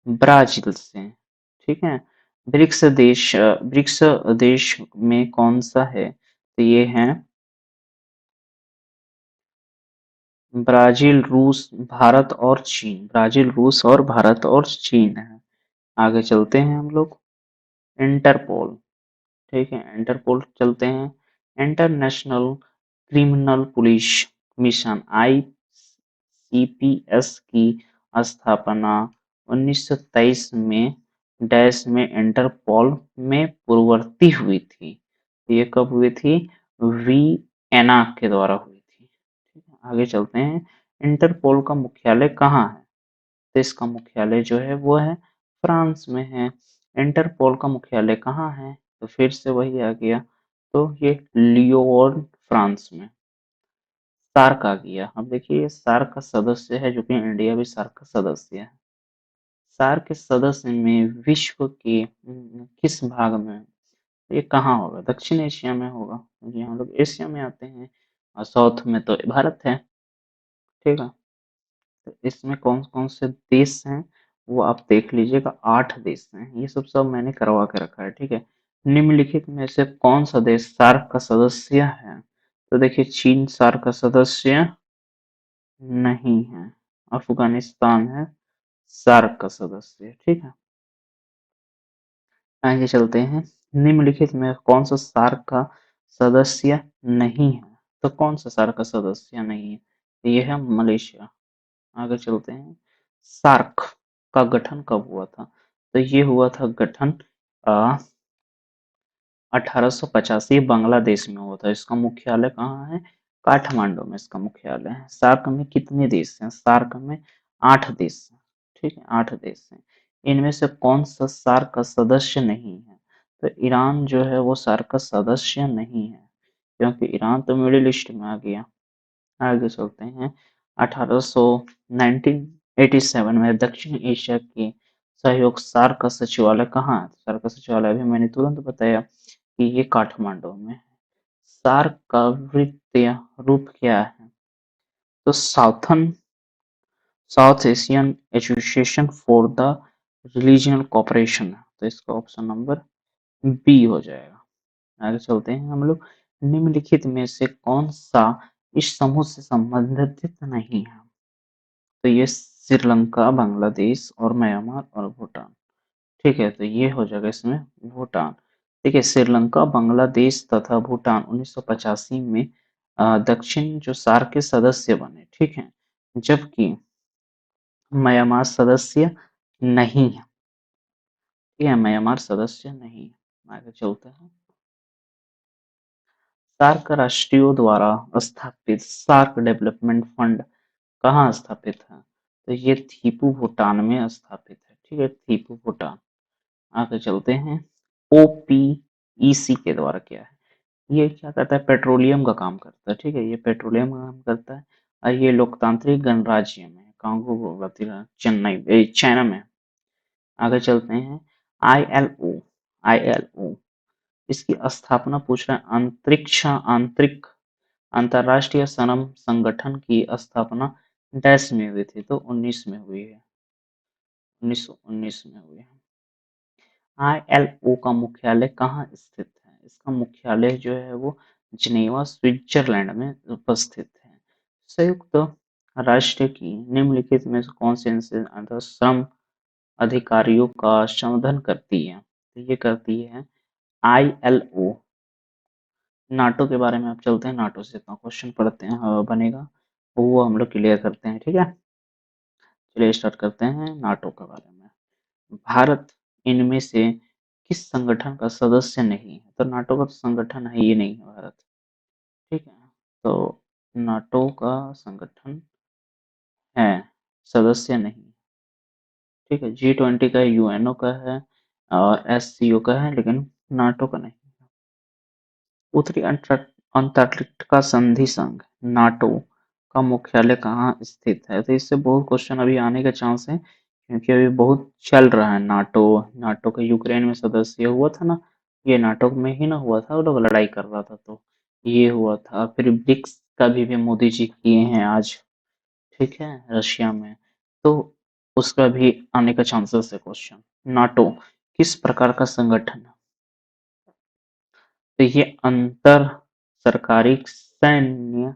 ब्राजील से। ठीक है, ब्रिक्स देश में कौन सा है? तो ये है ब्राजील, रूस, भारत और चीन। ब्राजील, रूस और भारत और चीन है। आगे चलते हैं हम लोग। इंटरपोल। ठीक है, इंटरपोल चलते हैं। International criminal police mission ICPS की स्थापना 1923 में डैश में इंटरपोल में पूर्ववर्ती हुई थी। ये कब हुई थी? वियना के द्वारा हुई थी। ठीक है, आगे चलते हैं। इंटरपोल का मुख्यालय कहाँ है? तो इसका मुख्यालय जो है वो है फ्रांस में है। इंटरपोल का मुख्यालय कहाँ है? तो फिर से वही आ गया, तो ये लियोन फ्रांस में। सार्क आ गया। अब देखिए ये सार्क का सदस्य है, जो कि इंडिया भी सार्क का सदस्य है। सार्क के सदस्य में विश्व के किस भाग में? ये कहाँ होगा? दक्षिण एशिया में होगा, क्योंकि हम लोग एशिया में आते हैं और साउथ में तो भारत है। ठीक है, तो इसमें कौन कौन से देश हैं वो आप देख लीजिएगा। 8 देश हैं। ये सब मैंने करवा के रखा है। ठीक है, निम्नलिखित में से कौन सा देश सार्क का सदस्य है? तो देखिए चीन सार्क का सदस्य नहीं है। अफगानिस्तान है सार्क का सदस्य। ठीक है, आगे चलते हैं। निम्नलिखित में कौन सा सार्क का सदस्य नहीं है? तो कौन सा सार्क का सदस्य नहीं है? ये है मलेशिया। आगे चलते हैं। सार्क का गठन कब हुआ था? तो ये हुआ था गठन 1885 बांग्लादेश में हुआ था। इसका मुख्यालय कहाँ है? काठमांडू में इसका मुख्यालय है। सार्क में कितने देश हैं? सार्क में 8 देश हैं। ठीक है, 8 देश हैं। इनमें से कौन सा सार्क का सदस्य नहीं है? तो ईरान जो है वो सार्क का सदस्य नहीं है, क्योंकि ईरान तो मिडिल ईस्ट में आ गया। आगे चलते हैं। 1800 1987 में दक्षिण एशिया के सहयोग सार्क का सचिवालय कहाँ है? सार्क का सचिवालय अभी मैंने तुरंत बताया कि ये काठमांडू में है। सार्क का वित्तीय रूप क्या है? तो south Asian association for the regional cooperation है। तो इसका ऑप्शन नंबर बी हो जाएगा। आगे चलते हैं हम लोग। निम्नलिखित में से कौन सा इस समूह से संबंधित नहीं है? तो ये श्रीलंका, बांग्लादेश और म्यांमार और भूटान। ठीक है, तो ये हो जाएगा इसमें भूटान। ठीक है, श्रीलंका, बांग्लादेश तथा भूटान 1985 में दक्षिण जो सार्क के सदस्य बने। ठीक है, जबकि म्यांमार सदस्य नहीं है। ठीक है, म्यांमार सदस्य नहीं है। आगे चलते हैं। सार्क राष्ट्रीय द्वारा स्थापित सार्क डेवलपमेंट फंड कहाँ स्थापित है? तो ये थिपू भूटान में स्थापित है। ठीक है, थिपू भूटान। आगे चलते हैं। ओपीईसी के द्वारा क्या है? ये क्या करता है? पेट्रोलियम का काम करता है। ठीक है, ये पेट्रोलियम का काम करता है और ये लोकतांत्रिक गणराज्य में कांगो चेन्नई चाइना में। आगे चलते हैं। आईएलओ आईएलओ इसकी स्थापना पूछ रहा है। आंतरिक अंतरराष्ट्रीय श्रम संगठन की स्थापना डैश में हुई थी? तो 19 में हुई है। 1919 में हुई है। आईएलओ का मुख्यालय कहाँ स्थित है? इसका मुख्यालय जो है वो जिनेवा, स्विट्जरलैंड में उपस्थित है। संयुक्त राष्ट्र की निम्नलिखित में से कौन से श्रम अधिकारियों का संवर्धन करती है? तो ये करती है आईएलओ। नाटो के बारे में आप चलते हैं। नाटो से इतना क्वेश्चन पढ़ते हैं बनेगा, वो हम लोग क्लियर करते हैं। ठीक है, चलिए स्टार्ट करते हैं नाटो के बारे में। भारत इनमें से किस संगठन का सदस्य नहीं है? तो नाटो का तो संगठन है ही नहीं है भारत। ठीक है, तो नाटो का संगठन है, सदस्य नहीं। ठीक है, G20 का है, यूएनओ का है और एससीओ का है, लेकिन नाटो का नहीं। उत्तरी अंटार्कटिका संधि संघ नाटो का मुख्यालय कहाँ स्थित है? तो इससे बहुत क्वेश्चन अभी आने का चांस है, क्योंकि अभी बहुत चल रहा है नाटो। नाटो का यूक्रेन में सदस्य हुआ था ना, ये नाटो में ही ना हुआ था, वो लोग लड़ाई कर रहा था तो ये हुआ था। फिर ब्रिक्स का भी मोदी जी किए हैं आज। ठीक है, रशिया में, तो उसका भी आने का चांसेस है क्वेश्चन। नाटो किस प्रकार का संगठन है? तो ये अंतर सरकारी सैन्य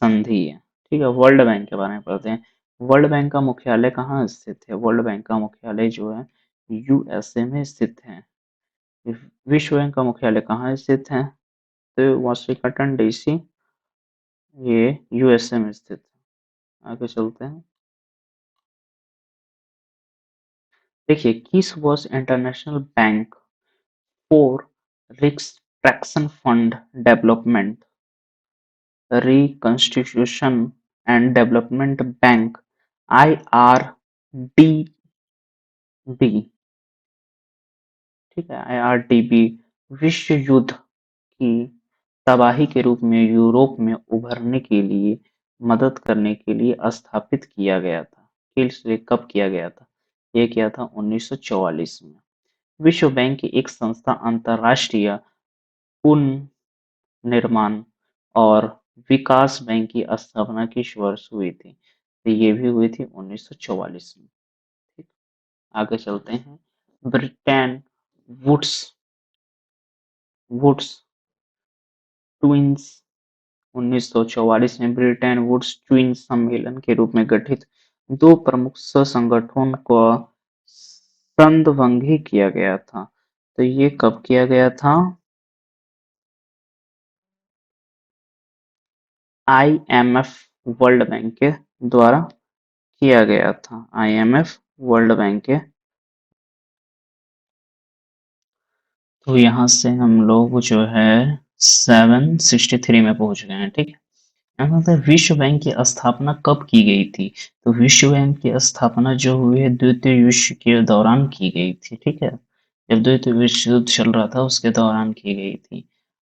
संधि है। ठीक है, वर्ल्ड बैंक के बारे में पढ़ते हैं। वर्ल्ड बैंक का मुख्यालय कहाँ स्थित है? वर्ल्ड बैंक का मुख्यालय जो है यूएसए में स्थित है। विश्व बैंक का मुख्यालय कहाँ स्थित है? तो वाशिंगटन डीसी, ये यूएसए में स्थित है। आगे चलते हैं। देखिए, किस वर्ष international bank for reconstruction fund development reconstruction and development bank IRDB, ठीक है, आईआरडीबी विश्व युद्ध की तबाही के रूप में यूरोप में उभरने के लिए मदद करने के लिए स्थापित किया गया था? कब किया गया था? ये किया था 1944 में। विश्व बैंक की एक संस्था अंतरराष्ट्रीय पुनर्निर्माण और विकास बैंक की स्थापना किस वर्ष हुई थी? तो ये भी हुई थी 1944 में। ठीक, आगे चलते हैं। ब्रिटेन वुड्स वुड्स ट्विंस 1944 में ब्रिटेन वुड्स ट्विंस सम्मेलन के रूप में गठित दो प्रमुख संगठनों को संघबद्ध किया गया था। तो ये कब किया गया था? आईएमएफ वर्ल्ड बैंक के द्वारा किया गया था। आईएमएफ वर्ल्ड बैंक के। तो यहाँ से हम लोग जो है 763 में पहुंच गए हैं, ठीक है। यहाँ पर विश्व बैंक की स्थापना कब की गई थी? तो विश्व बैंक की स्थापना जो हुई है द्वितीय विश्व के दौरान की गई थी, ठीक है। जब द्वितीय विश्व युद्ध चल रहा था उसके दौरान की गई थी।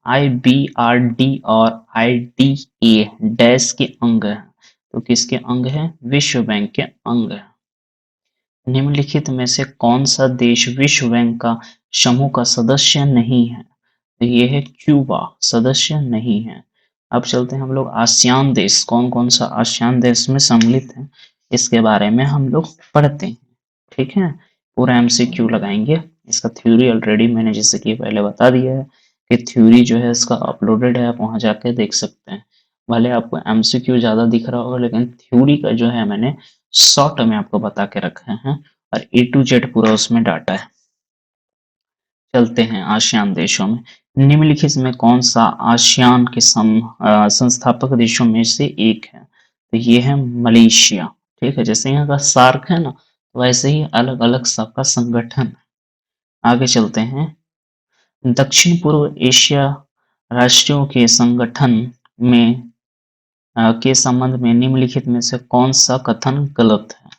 IBRD और IDA डैश के अंग हैं। तो किसके अंग हैं? विश्व बैंक के अंग हैं। निम्नलिखित में से कौन सा देश विश्व बैंक का समूह का सदस्य नहीं है? तो ये है क्यूबा, सदस्य नहीं है। अब चलते हैं हम लोग आसियान देश, कौन कौन सा आसियान देश में सम्मिलित है इसके बारे में हम लोग पढ़ते हैं, ठीक है। पूरा MCQ लगाएंगे। इसका थ्योरी ऑलरेडी मैंने जैसे कि पहले बता दिया है कि थ्योरी जो है इसका अपलोडेड है, आप वहां जाके देख सकते हैं। भले आपको MCQ ज्यादा दिख रहा होगा लेकिन थ्योरी का जो है मैंने शॉर्ट में आपको बता के रखे हैं और A to Z पूरा उसमें डाटा है। चलते हैं आसियान देशों में। निम्नलिखित में कौन सा आसियान के संस्थापक देशों में से एक है? तो ये है मलेशिया, ठीक है। जैसे यहाँ का सार्क है ना, वैसे ही अलग अलग सबका संगठन है। आगे चलते हैं। दक्षिण पूर्व एशिया राष्ट्रों के संगठन में के संबंध में निम्नलिखित में से कौन सा कथन गलत है?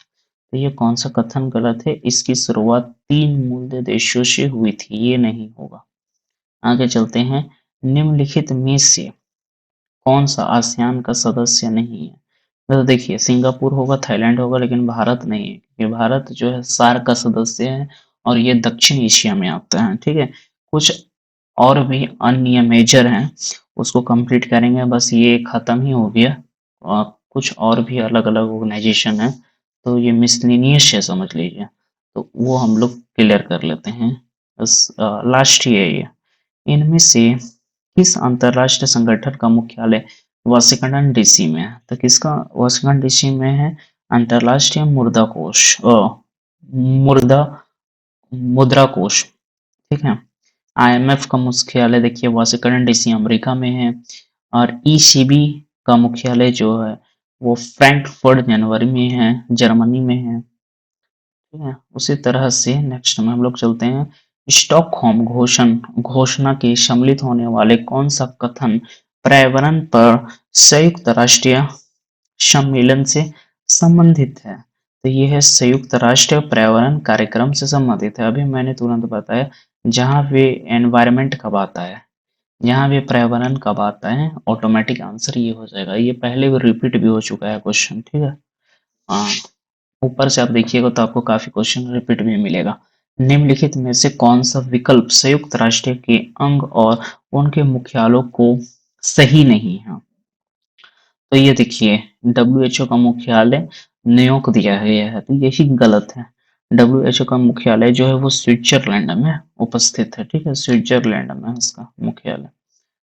तो ये कौन सा कथन गलत है? इसकी शुरुआत 3 मूल देशों से हुई थी, ये नहीं होगा। आगे चलते हैं। निम्नलिखित में से कौन सा आसियान का सदस्य नहीं है? तो देखिए सिंगापुर होगा, थाईलैंड होगा, लेकिन भारत नहीं है क्योंकि भारत जो है सार्क का सदस्य है और ये दक्षिण एशिया में आता है, ठीक है। कुछ और भी अन्य मेजर हैं, उसको कंप्लीट करेंगे, बस ये खत्म ही हो गया। और कुछ और भी अलग अलग ऑर्गेनाइजेशन है, तो ये मिसलिनियस है समझ लीजिए, तो वो हम लोग क्लियर कर लेते हैं। बस लास्ट ही है ये। इनमें से किस अंतरराष्ट्रीय संगठन का मुख्यालय वाशिंगटन डीसी में है? तो किसका वाशिंगटन डीसी में है? अंतरराष्ट्रीय मुद्रा कोष, मुद्रा मुद्रा कोष, ठीक है। IMF का मुख्यालय देखिए वाशिंगटन डीसी अमेरिका में है और ECB का मुख्यालय जो है वो फ्रैंकफर्ट जनवरी में है, जर्मनी में है, ठीक है। उसी तरह से नेक्स्ट में हम लोग चलते हैं। स्टॉकहोम घोषणा के सम्मिलित होने वाले कौन सा कथन पर्यावरण पर संयुक्त राष्ट्रीय सम्मेलन से संबंधित है? तो ये है संयुक्त राष्ट्र पर्यावरण कार्यक्रम से संबंधित है। अभी मैंने तुरंत बताया। जहां भी एनवायरमेंट कब आता है, यहाँ भी पर्यावरण कब आता है, ऑटोमेटिक आंसर ये हो जाएगा। ये पहले भी रिपीट भी हो चुका है क्वेश्चन, ठीक है। हाँ, ऊपर से आप देखिएगा तो आपको काफी क्वेश्चन रिपीट भी मिलेगा। निम्नलिखित में से कौन सा विकल्प संयुक्त राष्ट्र के अंग और उनके मुख्यालयों को सही नहीं है? तो ये देखिए WHO का मुख्यालय न्यूयॉर्क दिया गया है, तो यही गलत है। WHO का मुख्यालय जो है वो स्विट्जरलैंड में उपस्थित है, ठीक है। स्विट्जरलैंड में है इसका मुख्यालय।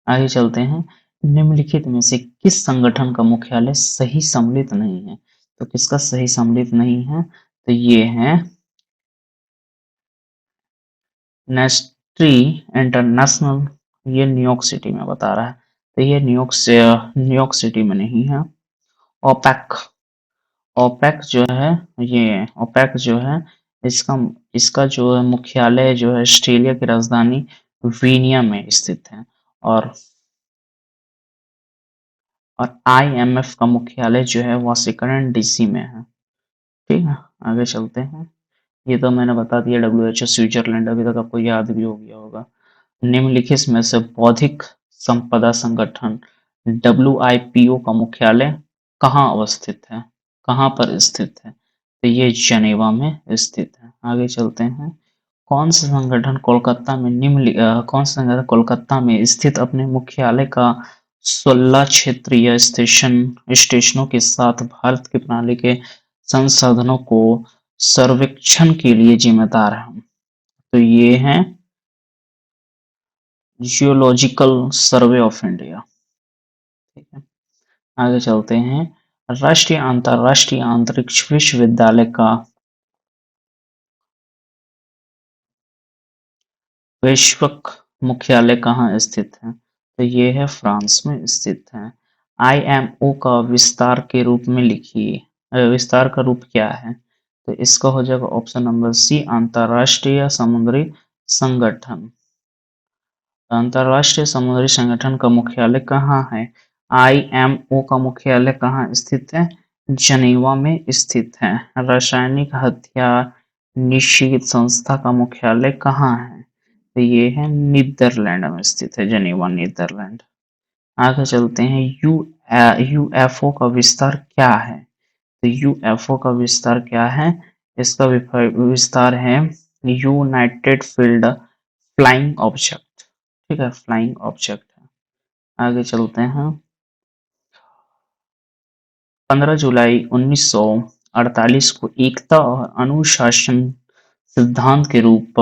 आगे चलते हैं। निम्नलिखित में से किस संगठन का मुख्यालय सही सम्मिलित नहीं है? तो किसका सही सम्मिलित नहीं है? तो ये है नेस्ट्री इंटरनेशनल। ये न्यूयॉर्क सिटी में बता रहा है, तो ये न्यूयॉर्क सिटी में नहीं है। ओपेक ओपेक जो है, ये ओपेक जो है इसका इसका जो है मुख्यालय जो है ऑस्ट्रेलिया की राजधानी विनिया में स्थित है। और IMF का मुख्यालय जो है वाशिंगटन डीसी में है, ठीक है। आगे चलते हैं। ये तो मैंने बता दिया WHO स्विट्जरलैंड, अभी तक आपको याद भी हो गया होगा। निम्नलिखित में से बौद्धिक संपदा संगठन WIPO का मुख्यालय कहाँ अवस्थित है, कहाँ पर स्थित है? तो ये जेनेवा में स्थित है। आगे चलते हैं। कौन सा संगठन कोलकाता में स्थित अपने मुख्यालय का 16 क्षेत्रीय स्टेशनों के साथ भारत की प्रणाली के संसाधनों को सर्वेक्षण के लिए जिम्मेदार है? तो ये है जियोलॉजिकल सर्वे ऑफ इंडिया, ठीक है। आगे चलते हैं। राष्ट्रीय अंतरराष्ट्रीय अंतरिक्ष विश्वविद्यालय का वैश्विक मुख्यालय कहाँ स्थित है? तो ये है फ्रांस में स्थित है। आईएमओ का विस्तार के रूप में लिखिए। विस्तार का रूप क्या है? तो इसका हो जाएगा ऑप्शन नंबर सी, अंतरराष्ट्रीय समुद्री संगठन। अंतरराष्ट्रीय समुद्री संगठन का मुख्यालय कहाँ है? आईएमओ का मुख्यालय कहाँ स्थित है? जनेवा में स्थित है। रासायनिक हथियार निषेध संस्था का मुख्यालय कहाँ है? तो ये है नीदरलैंड में स्थित है, जनेवा नीदरलैंड। आगे चलते हैं। यूएफओ का विस्तार क्या है? तो यूएफओ का विस्तार क्या है? इसका विस्तार है यूनाइटेड फील्ड फ्लाइंग ऑब्जेक्ट। ठीक है, फ्लाइंग ऑब्जेक्ट है। आगे चलते हैं। 15 जुलाई 1948 को एकता और अनुशासन सिद्धांत के रूप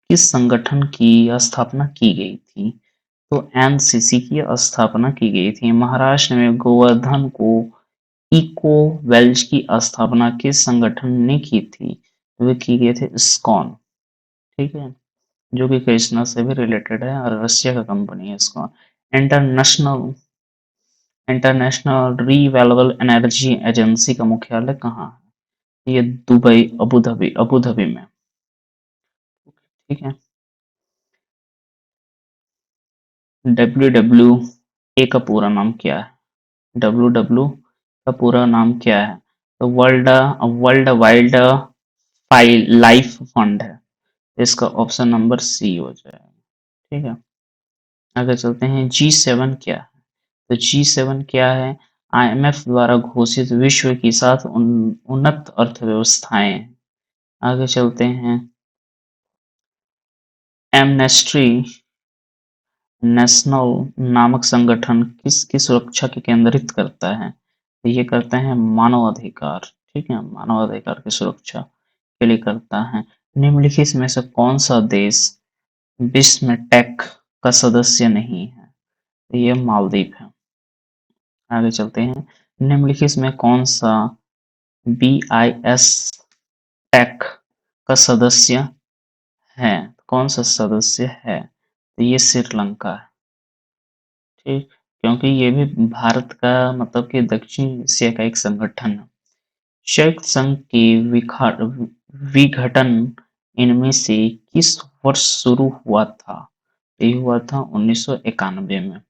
किस संगठन की स्थापना की गई थी? तो एनसीसी की स्थापना की गई थी। महाराष्ट्र में गोवर्धन को इको वेल्च की स्थापना किस संगठन ने की थी? वे की गए थे इस्कॉन। ठीक है, जो कि कृष्णा से भी रिलेटेड है और रशिया का कंपनी है ISKCON. International international renewable energy agency का मुख्यालय कहाँ है? ये दुबई, अबू धाबी में। ठीक है। डब्ल्यू का पूरा नाम क्या है? डब्ल्यू का पूरा नाम क्या है? तो world world wild life fund है। इसका ऑप्शन नंबर सी हो जाएगा। ठीक है। आगे चलते हैं। G7 क्या है? तो G7 क्या है? आईएमएफ द्वारा घोषित विश्व की 7 उन्नत अर्थव्यवस्थाएं हैं। आगे चलते हैं। एमनेस्टी नेशनल नामक संगठन किसकी सुरक्षा की केंद्रित करता है? तो ये करते हैं मानव अधिकार। ठीक है, मानव अधिकार की सुरक्षा के लिए करता है। निम्नलिखित में से कौन सा देश विश्व में टेक का सदस्य नहीं है? तो ये मालदीव है। आगे चलते हैं। निम्नलिखित में कौन सा BIS टेक का सदस्य है? कौन सा सदस्य है? तो ये श्रीलंका है। ठीक, क्योंकि ये भी भारत का मतलब कि दक्षिण एशिया का एक संगठन है। संयुक्त संघ के विघटन इनमें से किस वर्ष शुरू हुआ था? ये हुआ था 1991 में।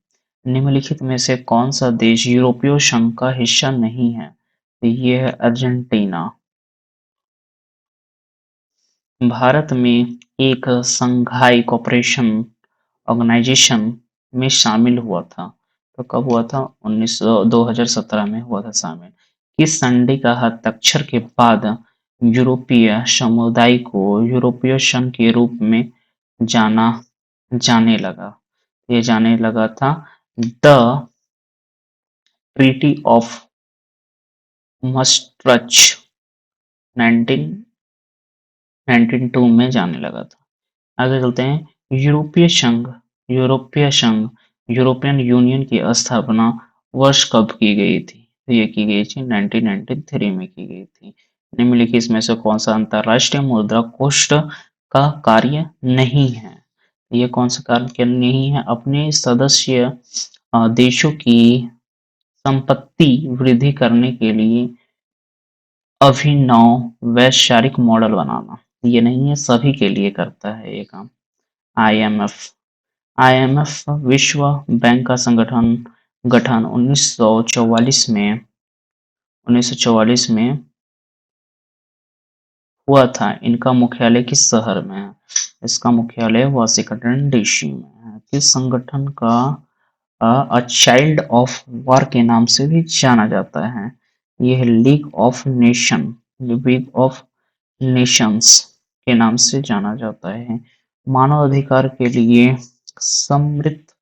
निम्नलिखित में से कौन सा देश यूरोपीय संघ का हिस्सा नहीं है? तो ये है अर्जेंटीना। भारत में एक संघाई कोऑपरेशन ऑर्गेनाइजेशन में शामिल हुआ था। तो कब हुआ था? 2017 में हुआ था शामिल। किस संधि का हस्ताक्षर के बाद यूरोपीय समुदाय को यूरोपीय संघ के रूप में जाना जाने लगा? ये जाने लगा था द ट्रीटी ऑफ मस्ट्रच 1992 में जाने लगा था। आगे चलते हैं। यूरोपीय संघ यूरोपियन यूनियन की स्थापना वर्ष कब की गई थी? तो ये की गई थी 1993 में की गई थी। निम्नलिखित में से कौन सा अंतरराष्ट्रीय मुद्रा कोष का कार्य नहीं है? ये कौन सा कार्य नहीं है? अपने सदस्य देशों की संपत्ति वृद्धि करने के लिए अभिनव वैश्विक मॉडल बनाना। ये नहीं है, सभी के लिए करता है ये काम। आईएमएफ आईएमएफ विश्व बैंक का संगठन गठन 1944 में हुआ था। इनका मुख्यालय किस शहर में है? इसका मुख्यालय वाशिंगटन डीसी में है। किस संगठन का चाइल्ड ऑफ वॉर के नाम से भी जाना जाता है? यह लीग ऑफ नेशंस के नाम से जाना जाता है। मानव अधिकार के लिए समृद्ध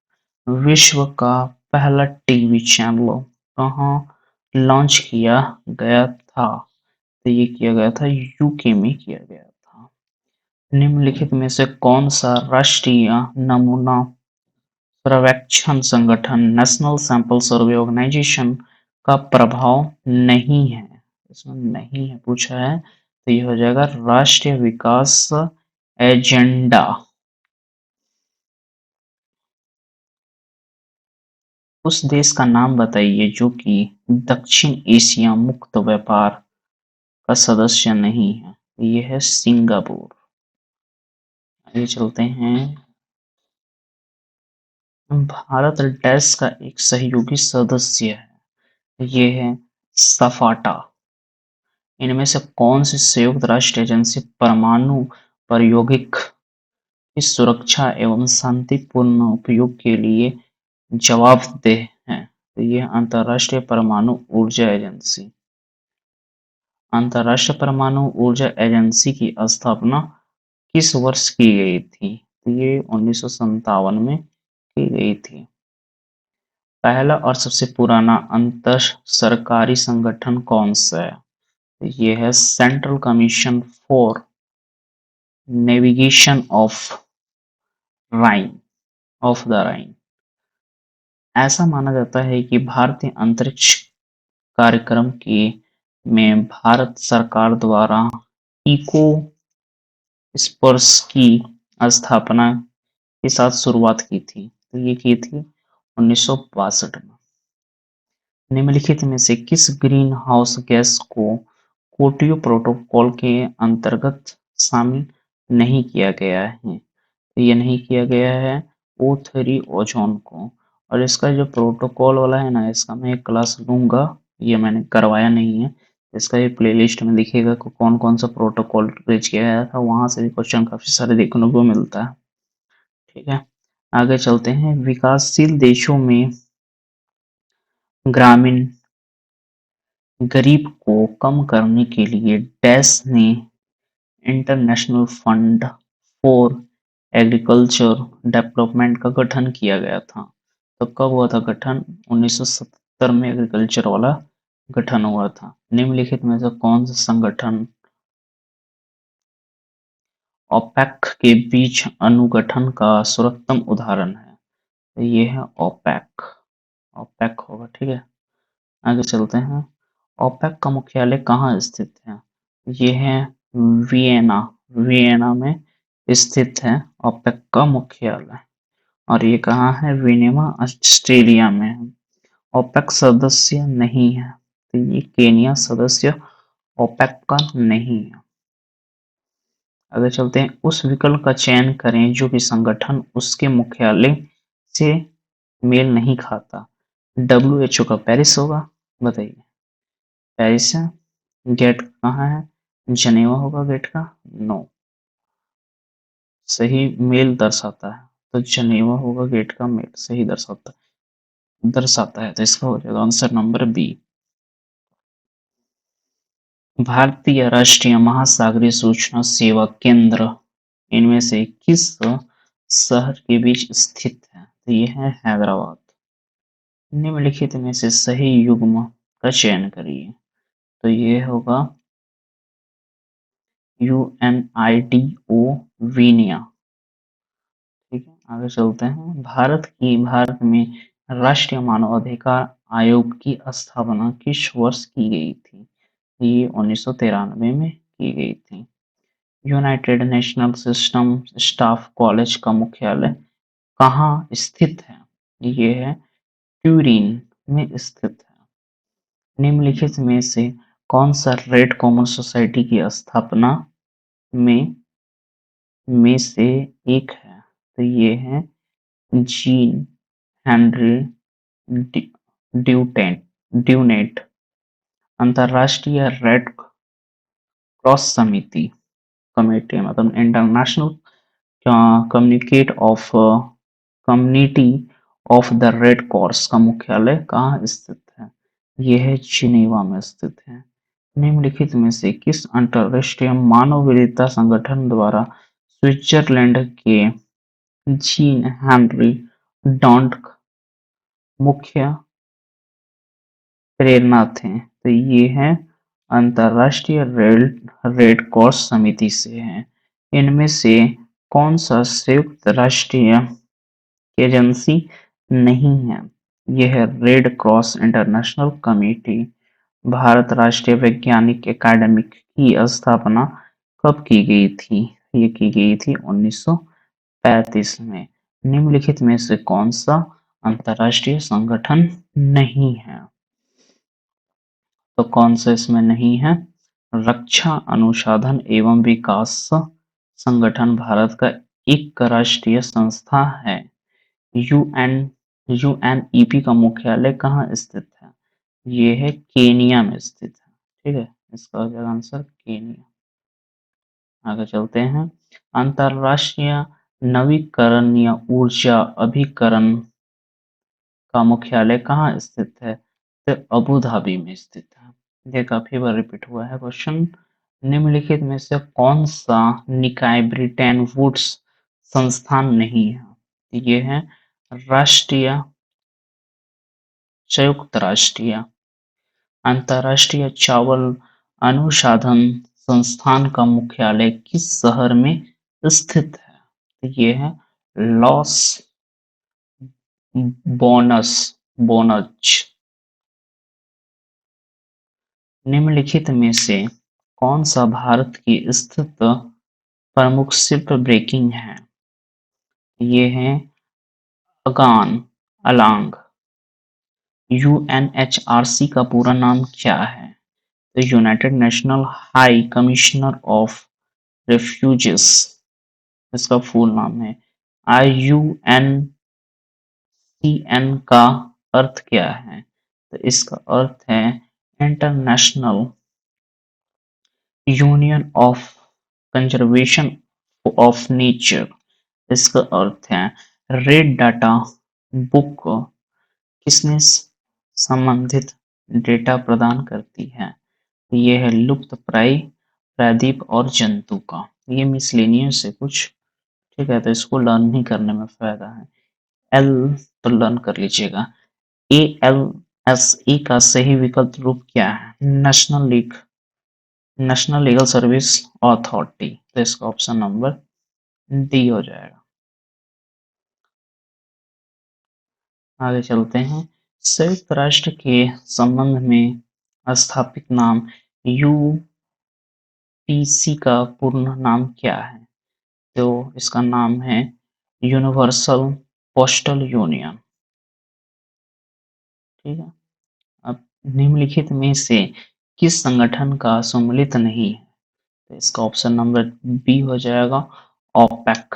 विश्व का पहला टीवी चैनल कहाँ लॉन्च किया गया था? तो ये किया गया था यूके में किया गया था। निम्नलिखित में से कौन सा राष्ट्रीय नमूना सर्वेक्षण संगठन नेशनल सैंपल सर्वे ऑर्गेनाइजेशन का प्रभाव नहीं है? इसमें नहीं है पूछा है, तो ये हो जाएगा राष्ट्रीय विकास एजेंडा। उस देश का नाम बताइए जो कि दक्षिण एशिया मुक्त व्यापार का सदस्य नहीं है। ये है सिंगापुर। आगे चलते हैं। भारत डैश का एक सहयोगी सदस्य है। ये है सफाटा। इनमें से कौन सी संयुक्त राष्ट्र एजेंसी परमाणु प्रौद्योगिक की सुरक्षा एवं शांतिपूर्ण उपयोग के लिए जवाबदेह है? तो ये अंतर्राष्ट्रीय परमाणु ऊर्जा एजेंसी। अंतर्राष्ट्रीय परमाणु ऊर्जा एजेंसी की स्थापना किस वर्ष की गई थी? तो ये 1957 में की गई थी। पहला और सबसे पुराना अंतर सरकारी संगठन कौन सा है? तो ये है central commission for navigation Rhine of the Rhine. ऐसा माना जाता है कि भारतीय अंतरिक्ष कार्यक्रम के में भारत सरकार द्वारा इको स्पर्श की स्थापना के साथ शुरुआत की थी। तो ये की थी 1962 में। निम्नलिखित में से किस ग्रीन हाउस गैस को क्योटो प्रोटोकॉल के अंतर्गत शामिल नहीं किया गया है? तो ये नहीं किया गया है O3 ओजोन को। और इसका जो प्रोटोकॉल वाला है ना, इसका मैं एक क्लास लूंगा। ये मैंने करवाया नहीं है। इसका ये प्लेलिस्ट में दिखेगा कि कौन कौन सा प्रोटोकॉल रीच किया गया था। वहां से भी क्वेश्चन काफी सारे देखने को मिलता है। ठीक है, आगे चलते हैं। विकासशील देशों में ग्रामीण गरीब को कम करने के लिए डैश ने international fund for agriculture development का गठन किया गया था। तो कब हुआ था गठन? 1970 में एग्रीकल्चर वाला गठन हुआ था। निम्नलिखित में से कौन सा संगठन ओपेक के बीच अनुगठन का सर्वोत्तम उदाहरण है? तो ये है ओपेक। ओपेक होगा। ठीक है, आगे चलते हैं। ओपेक का मुख्यालय कहाँ स्थित है? ये है वियना। वियना में स्थित है ओपेक का मुख्यालय। और ये कहाँ है? वियना ऑस्ट्रेलिया में है। ओपेक सदस्य नहीं है, तो ये केनिया सदस्य ओपेक का नहीं है। आगे चलते हैं। उस विकल्प का चयन करें जो कि संगठन उसके मुख्यालय से मेल नहीं खाता। WHO का पेरिस होगा। बताइए, पेरिस है। गेट कहाँ है? जनेवा होगा गेट का। नो, सही मेल दर्शाता है तो जनेवा होगा गेट का मेल सही दर्शाता है। तो इसका हो जाएगा आंसर नंबर बी। भारतीय राष्ट्रीय महासागरीय सूचना सेवा केंद्र इनमें से किस शहर के बीच स्थित है? तो ये है हैदराबाद। निम्नलिखित में से सही युग्म का चयन करिए। तो ये होगा UNIDO वीनिया। ठीक है, आगे चलते हैं। भारत में राष्ट्रीय मानवाधिकार आयोग की स्थापना किस वर्ष की गई थी? ये 1993 में की गई थी। United national system staff college का मुख्यालय कहाँ स्थित है? ये है ट्यूरिन में स्थित है। निम्नलिखित में से कौन सा रेड कॉमन सोसाइटी की स्थापना में से एक है? तो ये है जीन हेनरी ड्यूनेट। अंतरराष्ट्रीय रेड क्रॉस समिति कमेटी मतलब international communicate of community of the red cross का मुख्यालय कहाँ स्थित है? यह है जिनेवा में स्थित है। निम्नलिखित में से किस अंतरराष्ट्रीय मानवाधिकार संगठन द्वारा स्विट्जरलैंड के जीन हेनरी डॉन्ट मुख्य प्रेरणा थे? तो ये है अंतरराष्ट्रीय रेड क्रॉस समिति से है। इनमें से कौन सा संयुक्त राष्ट्रीय एजेंसी नहीं है? यह है red cross international committee. Bharat राष्ट्रीय वैज्ञानिक एकेडमी की स्थापना कब की गई थी? ये की गई थी 1935 में। निम्नलिखित में से कौन सा अंतर्राष्ट्रीय संगठन नहीं है। तो कौन सा इसमें नहीं है? रक्षा अनुसंधान एवं विकास संगठन भारत का एक राष्ट्रीय संस्था है। यूएन यूएनईपी का मुख्यालय कहाँ स्थित है? ये है केनिया में स्थित है। ठीक है, इसका हो जाएगा आंसर केनिया। आगे चलते हैं। अंतरराष्ट्रीय नवीकरणीय ऊर्जा अभिकरण का मुख्यालय कहाँ स्थित है? तो अबू धाबी में स्थित है। ये काफी बार रिपीट हुआ है क्वेश्चन। निम्नलिखित में से कौन सा निकाय ब्रिटेन वुड्स संस्थान नहीं है? ये है राष्ट्रीय संयुक्त राष्ट्रीय अंतर्राष्ट्रीय चावल अनुसंधान संस्थान का मुख्यालय किस शहर में स्थित है? तो ये है लॉस बोनस बोनज। निम्नलिखित में से कौन सा भारत की स्थित प्रमुख शिप ब्रेकिंग है? ये है अगान अलांग। यूएनएचआरसी का पूरा नाम क्या है? तो United national high commissioner of refugees इसका फुल नाम है। IUNCN का अर्थ क्या है? तो इसका अर्थ है international union of conservation of nature. इसका अर्थ है रेड डाटा बुक किसने संबंधित डेटा प्रदान करती है? ये है लुप्त प्राय प्रायद्वीप और जंतु का। ये मिसलेनियस है कुछ। ठीक है, तो इसको लर्न नहीं करने में फायदा है। एल तो लर्न कर लीजिएगा। ALSE का सही विकल्प रूप क्या है? National legal service authority. तो इसका ऑप्शन नंबर डी हो जाएगा। आगे चलते हैं। संयुक्त राष्ट्र के संबंध में स्थापित नाम यूपीसी का पूर्ण नाम क्या है? तो इसका नाम है यूनिवर्सल पोस्टल यूनियन। ठीक है। अब निम्नलिखित में से किस संगठन का सम्मिलित नहीं है? तो इसका ऑप्शन नंबर बी हो जाएगा ओपेक।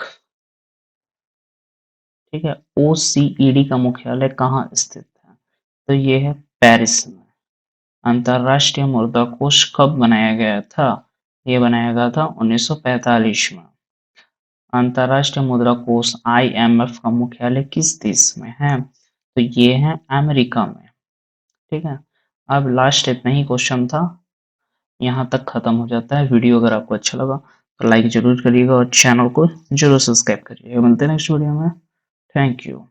ठीक है। OCED का मुख्यालय कहाँ स्थित है? तो ये है पेरिस में। अंतरराष्ट्रीय मुद्रा कोष कब बनाया गया था? ये बनाया गया था 1945 में। अंतरराष्ट्रीय मुद्रा कोष IMF का मुख्यालय किस देश में है? तो ये है अमेरिका में। ठीक है। अब लास्ट इतना ही क्वेश्चन था, यहाँ तक खत्म हो जाता है। वीडियो अगर आपको अच्छा लगा तो लाइक जरूर करिएगा और चैनल को जरूर सब्सक्राइब करिएगा। मिलते हैं नेक्स्ट वीडियो में। Thank you.